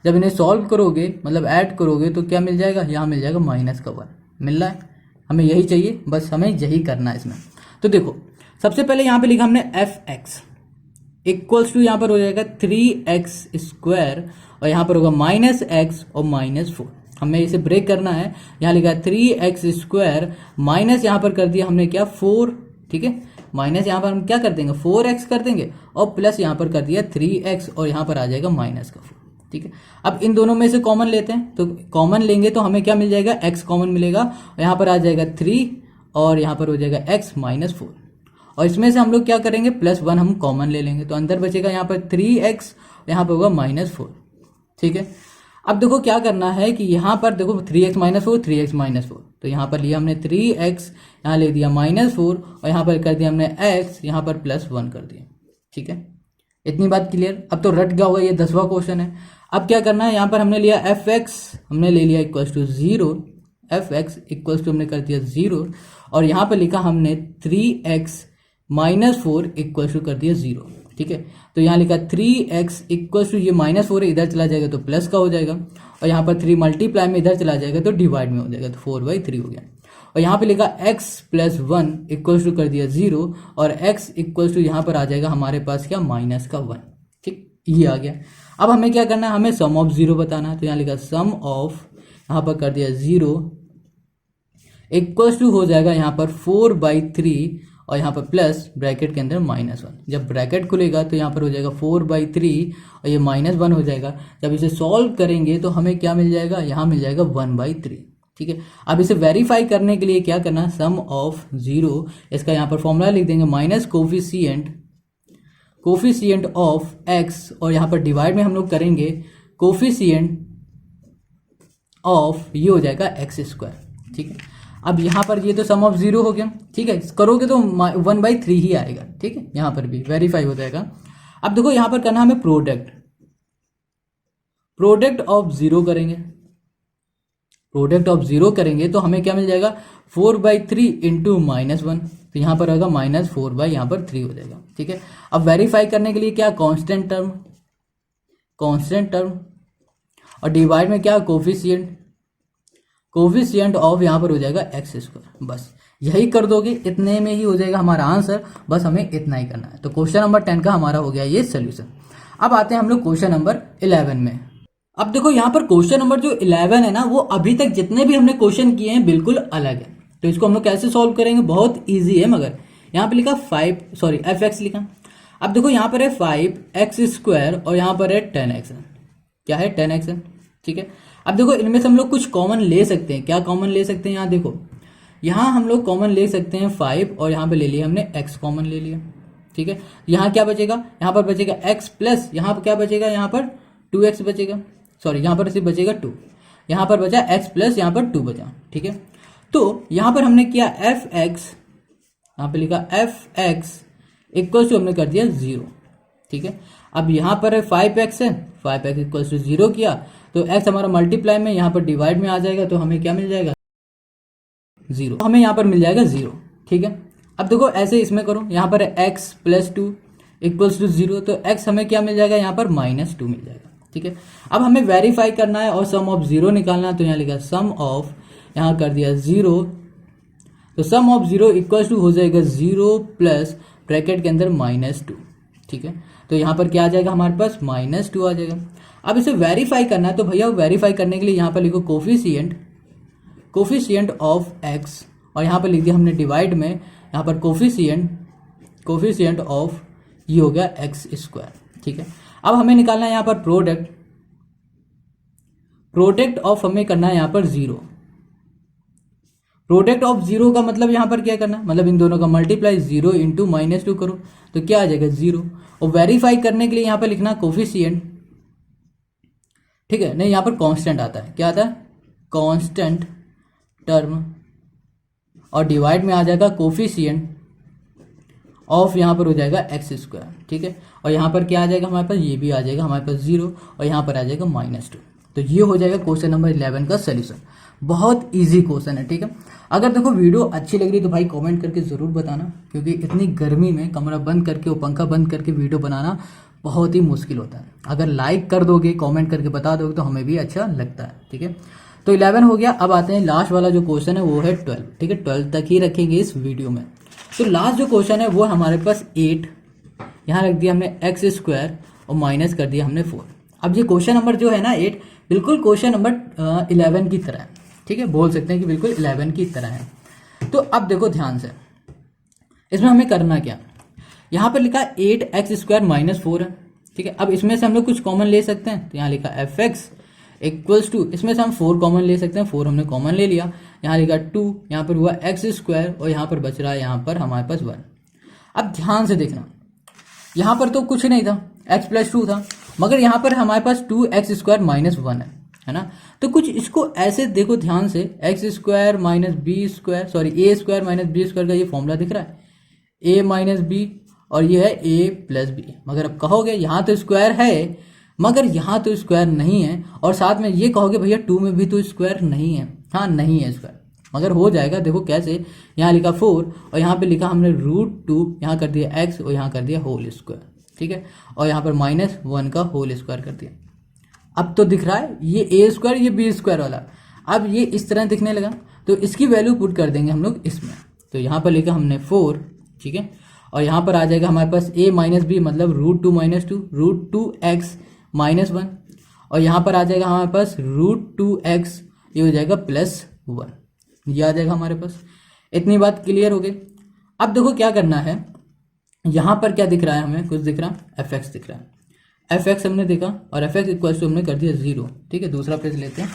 जब इन्हें सॉल्व करोगे मतलब ऐड करोगे तो क्या मिल जाएगा, यहाँ मिल जाएगा -1 मिल रहा है, हमें यही चाहिए, बस हमें यही करना है इसमें। तो देखो सबसे पहले यहाँ पे लिखा हमने fx इक्वल्स टू, यहाँ पर हो जाएगा 3x² और यहाँ पर होगा -x और -4। हमें इसे ब्रेक करना है, यहाँ लिखा है 3x² माइनस यहाँ पर कर दिया हमने क्या 4, ठीक है, माइनस यहाँ पर हम क्या कर देंगे 4x कर देंगे, और प्लस यहाँ पर कर दिया 3x और यहाँ पर आ जाएगा -4, ठीक है। अब इन दोनों में से कॉमन लेते हैं, तो कॉमन लेंगे तो हमें क्या मिल जाएगा, x कॉमन मिलेगा, और यहाँ पर आ जाएगा 3 और यहाँ पर हो जाएगा x -4, और इसमें से हम लोग क्या करेंगे +1 हम कॉमन ले लेंगे, तो अंदर बचेगा यहाँ पर 3x, यहाँ पर होगा -4, ठीक है। अब देखो क्या करना है कि यहाँ पर देखो 3x -4 3x -4, तो यहाँ पर लिया हमने 3x, यहाँ ले दिया -4 और यहाँ पर कर दिया हमने x, यहाँ पर +1 कर दिया, ठीक है। इतनी बात क्लियर। अब तो रट गया होगा, ये 10वां क्वेश्चन है। अब क्या करना है, यहाँ पर हमने लिया fx, हमने ले लिया equals to 0, fx equals to हमने कर दिया 0, और यहाँ पर लिखा हमने 3x -4 इक्वल्स टू कर दिया 0, ठीक है। तो यहाँ लिखा 3x इक्वल्स टू, ये -4 है इधर चला जाएगा तो प्लस का हो जाएगा, और यहाँ पर 3 मल्टीप्लाई में इधर चला जाएगा तो डिवाइड में हो जाएगा, तो 4/3 हो गया। और यहाँ पे लिखा x +1 इक्वल्स टू कर दिया 0, और x इक्वल्स टू यहाँ पर आ जाएगा हमारे पास क्या -1, ठीक, ये आ गया। अब हमें क्या करना है, हमें सम ऑफ 0 बताना है, तो यहाँ लिखा सम ऑफ, यहाँ पर कर दिया 0 इक्वल्स टू हो जाएगा यहाँ पर 4/3 और यहाँ पर प्लस ब्रैकेट के अंदर -1। जब ब्रैकेट खुलेगा तो यहाँ पर हो जाएगा 4/3 और ये -1 हो जाएगा। जब इसे सॉल्व करेंगे तो हमें क्या मिल जाएगा, यहाँ मिल जाएगा 1/3, ठीक है। अब इसे वेरीफाई करने के लिए क्या करना, सम ऑफ 0, इसका यहाँ पर फॉर्मूला लिख देंगे, minus coefficient coefficient of x, और यहाँ पर डिवाइड में हम लोग करेंगे कोफिशिएंट ऑफ, ये हो जाएगा एक्स स्क्वायर। ठीक है, अब यहाँ पर ये तो सम ऑफ जीरो हो गया। ठीक है, करोगे तो 1/3 ही आएगा। ठीक है, यहाँ पर भी वेरीफाई हो जाएगा। अब देखो यहाँ पर करना हमें प्रोडक्ट ऑफ जीरो करेंगे। प्रोडक्ट ऑफ जीरो करेंगे तो हमें क्या मिल जाएगा, 4/3 इंटू -1, तो यहाँ पर होगा -4 यहाँ पर 3 हो जाएगा। ठीक है, अब वेरीफाई करने के लिए क्या, कांस्टेंट टर्म, और डिवाइड में क्या, कोफिशिएंट ऑफ यहाँ पर हो जाएगा एक्स स्क्वायर। बस यही कर दोगे, इतने में ही हो जाएगा हमारा आंसर। बस हमें इतना ही करना है। तो क्वेश्चन नंबर 10 का हमारा हो गया ये सोल्यूशन। अब आते हैं हम लोग क्वेश्चन नंबर 11 में। अब देखो यहाँ पर क्वेश्चन नंबर जो 11 है ना, वो अभी तक जितने भी हमने क्वेश्चन किए हैं बिल्कुल अलग है। तो इसको हम लोग कैसे सॉल्व करेंगे, बहुत ईजी है। मगर यहाँ पे लिखा एफ एक्स लिखा। अब देखो यहाँ पर है 5x² और यहाँ पर है 10x है। क्या है, 10x है। ठीक है, अब देखो इनमें से हम लोग कुछ कॉमन ले सकते हैं। क्या कॉमन ले सकते हैं, यहाँ देखो, यहाँ हम लोग कॉमन ले सकते हैं 5, और यहाँ पे ले लिया हमने x कॉमन ले लिया। ठीक है, यहाँ क्या बचेगा, यहाँ पर बचेगा x प्लस, यहाँ पर क्या बचेगा, यहाँ पर 2x बचेगा। सॉरी, यहाँ पर सिर्फ बचेगा 2, यहाँ पर बचा x प्लस, यहाँ पर 2 बचा। ठीक है, तो यहाँ पर हमने किया f(x), यहाँ पे लिखा f(x) इक्वल टू हमने कर दिया 0। ठीक है, अब यहाँ पर है 5x है, 5x इक्वल टू 0 किया तो x हमारा मल्टीप्लाई में यहाँ पर डिवाइड में आ जाएगा, तो हमें क्या मिल जाएगा, 0। हमें यहाँ पर मिल जाएगा 0। ठीक है, अब देखो ऐसे इसमें करो, यहाँ पर है x प्लस 2 इक्वल्स टू 0, तो x हमें क्या मिल जाएगा, यहाँ पर -2 मिल जाएगा। ठीक है, अब हमें वेरीफाई करना है और सम ऑफ 0 निकालना है। तो यहाँ लिखा सम ऑफ, यहाँ कर दिया 0, तो सम ऑफ 0 इक्वल्स टू हो जाएगा 0 प्लस ब्रैकेट के अंदर -2। ठीक है, तो यहाँ पर क्या आ जाएगा हमारे पास, -2 आ जाएगा। अब इसे वेरीफाई करना है, तो भैया वेरीफाई करने के लिए यहाँ पर लिखो कोफिशिएंट ऑफ x, और यहाँ पर लिख दिया हमने डिवाइड में, यहाँ पर कोफिशिएंट ऑफ, ये हो गया x²। ठीक है, अब हमें निकालना है यहाँ पर प्रोडक्ट ऑफ, हमें करना है यहाँ पर 0। प्रोडक्ट ऑफ 0 का मतलब यहाँ पर क्या करना है, मतलब इन दोनों का मल्टीप्लाई, 0 इंटू -2 करो तो क्या आ जाएगा 0। और वेरीफाई करने के लिए यहाँ पर लिखना कोफिशिएंट। ठीक है, नहीं यहाँ पर कांस्टेंट आता है, क्या आता है, कांस्टेंट टर्म, और डिवाइड में आ जाएगा कोफिशिएंट ऑफ, यहाँ पर हो जाएगा x²। ठीक है, और यहाँ पर क्या आ जाएगा हमारे पास, ये भी आ जाएगा हमारे पास 0, और यहाँ पर आ जाएगा -2। तो ये हो जाएगा क्वेश्चन नंबर 11 का सोल्यूशन। बहुत इजी क्वेश्चन है। ठीक है, अगर देखो वीडियो अच्छी लग रही तो भाई कमेंट करके ज़रूर बताना, क्योंकि इतनी गर्मी में कमरा बंद करके और पंखा बंद करके वीडियो बनाना बहुत ही मुश्किल होता है। अगर लाइक कर दोगे, कमेंट करके बता दोगे तो हमें भी अच्छा लगता है। ठीक है, तो 11 हो गया। अब आते हैं लास्ट वाला जो क्वेश्चन है, वो है 12। ठीक है, 12 तक ही रखेंगे इस वीडियो में। तो लास्ट जो क्वेश्चन है वो हमारे पास 8, यहाँ रख दिया हमने x² और माइनस कर दिया हमने 4। अब ये क्वेश्चन नंबर जो है ना 8, बिल्कुल क्वेश्चन नंबर 11 की तरह है। ठीक है, बोल सकते हैं कि बिल्कुल 11 की तरह है। तो अब देखो ध्यान से, इसमें हमें करना क्या, यहाँ पर लिखा 8x² -4 है। ठीक है, अब इसमें से हम लोग कुछ कॉमन ले सकते हैं, तो यहाँ लिखा f(x) इक्वल्स टू, इसमें से हम 4 कॉमन ले सकते हैं, 4 हमने कॉमन ले लिया। यहाँ लिखा 2, यहाँ पर हुआ x² और यहाँ पर बच रहा है यहाँ पर हमारे पास 1। अब ध्यान से देखना, यहाँ पर तो कुछ नहीं था, x + 2 था, मगर यहाँ पर हमारे पास 2x² -1 है ना। तो कुछ इसको ऐसे देखो ध्यान से, x² -b², sorry a² -b² का ये फॉर्मूला दिख रहा है, a - b, और ये है a + b। मगर अब कहोगे यहाँ तो स्क्वायर है, मगर यहाँ तो स्क्वायर नहीं है, और साथ में ये कहोगे भैया 2 में भी तो स्क्वायर नहीं है। हाँ, नहीं है स्क्वायर, मगर हो जाएगा। देखो कैसे, यहाँ लिखा 4 और यहाँ पे लिखा हमने √2, यहाँ कर दिया x और यहाँ कर दिया होल स्क्वायर। ठीक है, और यहाँ पर -1 का होल स्क्वायर कर दिया। अब तो दिख रहा है ये a², ये b² वाला, अब ये इस तरह दिखने लगा, तो इसकी वैल्यू पुट कर देंगे हम लोग इसमें। तो यहाँ पर लिखा हमने 4, ठीक है, और यहाँ पर आ जाएगा हमारे पास a - b मतलब √2 - 2 √2x -1, और यहाँ पर आ जाएगा हमारे पास √2x, ये हो जाएगा +1, ये आ जाएगा हमारे पास। इतनी बात क्लियर हो गई। अब देखो क्या करना है, यहाँ पर क्या दिख रहा है, हमें कुछ दिख रहा है, f(x) दिख रहा है, f(x) हमने देखा, और f(x) इक्वल टू हमने कर दिया 0। ठीक है, दूसरा पेज लेते हैं।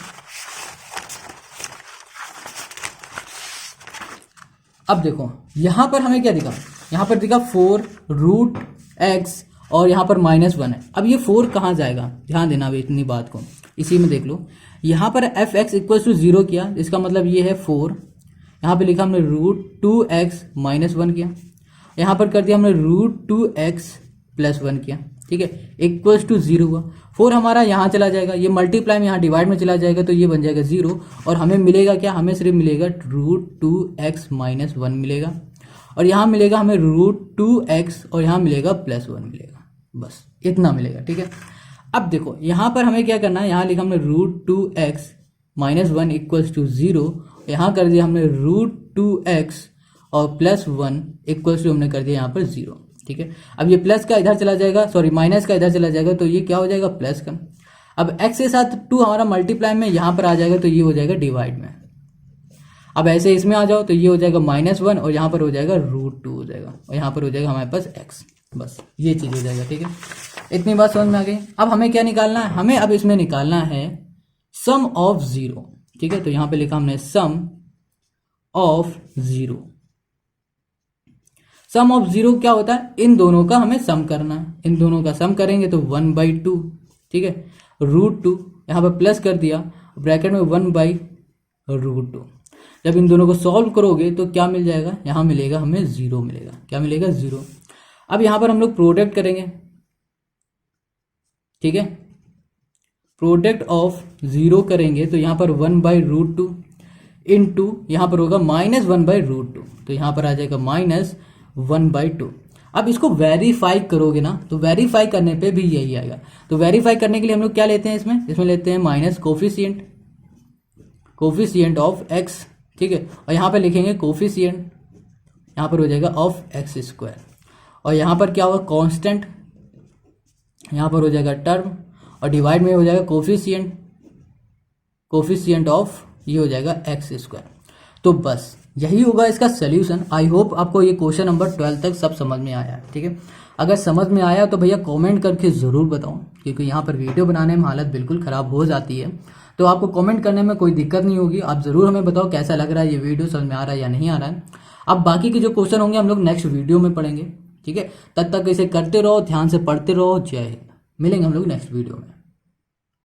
अब देखो यहाँ पर हमें क्या दिखा, यहाँ पर दिखा 4 √x और यहाँ पर -1 है। अब ये 4 कहाँ जाएगा, ध्यान देना अभी इतनी बात को, इसी में देख लो। यहाँ पर एफ एक्स इक्वल टू 0 किया, इसका मतलब ये है 4। यहाँ पे लिखा हमने √2x -1 किया, यहाँ पर कर दिया हमने √2x + 1 किया, ठीक है, इक्वल्स टू 0 हुआ। 4 हमारा यहाँ चला जाएगा, ये मल्टीप्लाई में यहाँ डिवाइड में चला जाएगा, तो ये बन जाएगा 0 और हमें मिलेगा क्या, हमें सिर्फ मिलेगा √2x - 1 मिलेगा और यहाँ मिलेगा हमें √2x और यहाँ मिलेगा +1 मिलेगा, बस इतना मिलेगा, ठीक है। अब देखो यहाँ पर हमें क्या करना है, यहाँ लिखा हमने √2x - 1 इक्वल्स टू 0, यहाँ कर दिया हमने √2x और +1 इक्वल्स टू हमने कर दिया यहाँ पर 0, ठीक है। अब ये प्लस का इधर चला जाएगा, सॉरी माइनस का इधर चला जाएगा, तो ये क्या हो जाएगा प्लस का। अब x के साथ 2 हमारा मल्टीप्लाई में यहाँ पर आ जाएगा, तो ये हो जाएगा डिवाइड में। अब ऐसे इसमें आ जाओ तो ये हो जाएगा -1 और यहाँ पर हो जाएगा √2 हो जाएगा और यहाँ पर हो जाएगा हमारे पास x, बस ये चीज़ हो जाएगा, ठीक है। इतनी बात समझ में आ गई। अब हमें क्या निकालना है, हमें अब इसमें निकालना है सम ऑफ 0, ठीक है। तो यहाँ पे लिखा हमने सम ऑफ 0। सम ऑफ 0 क्या होता है, इन दोनों का हमें सम करना है, इन दोनों का सम करेंगे तो 1/2, ठीक है, √2 यहाँ पर प्लस कर दिया, ब्रैकेट में 1/√2। जब इन दोनों को सॉल्व करोगे तो क्या मिल जाएगा, यहाँ मिलेगा हमें 0 मिलेगा, क्या मिलेगा 0। अब यहाँ पर हम लोग प्रोडक्ट करेंगे, ठीक है, प्रोडक्ट ऑफ 0 करेंगे तो यहाँ पर 1/√2 इंटू यहाँ पर होगा -1/√2, तो यहाँ पर आ जाएगा -1/2। अब इसको वेरीफाई करोगे ना, तो वेरीफाई करने पे भी यही आएगा। तो वेरीफाई करने के लिए हम लोग क्या लेते हैं, इसमें लेते हैं माइनस कोफिशिएंट ऑफ x, ठीक है, और यहाँ पे लिखेंगे कोफिशिएंट, यहाँ पर हो जाएगा ऑफ x², और यहाँ पर क्या होगा कांस्टेंट, यहाँ पर हो जाएगा टर्म, और डिवाइड में हो जाएगा कोफिशिएंट ऑफ, ये हो जाएगा x²। तो बस यही होगा इसका सोल्यूशन। आई होप आपको ये क्वेश्चन नंबर 12 तक सब समझ में आया है, ठीक है। अगर समझ में आया तो भैया कमेंट करके ज़रूर बताओ, क्योंकि यहाँ पर वीडियो बनाने में हालत बिल्कुल ख़राब हो जाती है, तो आपको कमेंट करने में कोई दिक्कत नहीं होगी। आप ज़रूर हमें बताओ कैसा लग रहा है ये वीडियो, समझ में आ रहा है या नहीं आ रहा है। अब बाकी के जो क्वेश्चन होंगे हम लोग नेक्स्ट वीडियो में पढ़ेंगे, ठीक है। तब तक इसे करते रहो, ध्यान से पढ़ते रहो। जय हिंद, मिलेंगे हम लोग नेक्स्ट वीडियो में।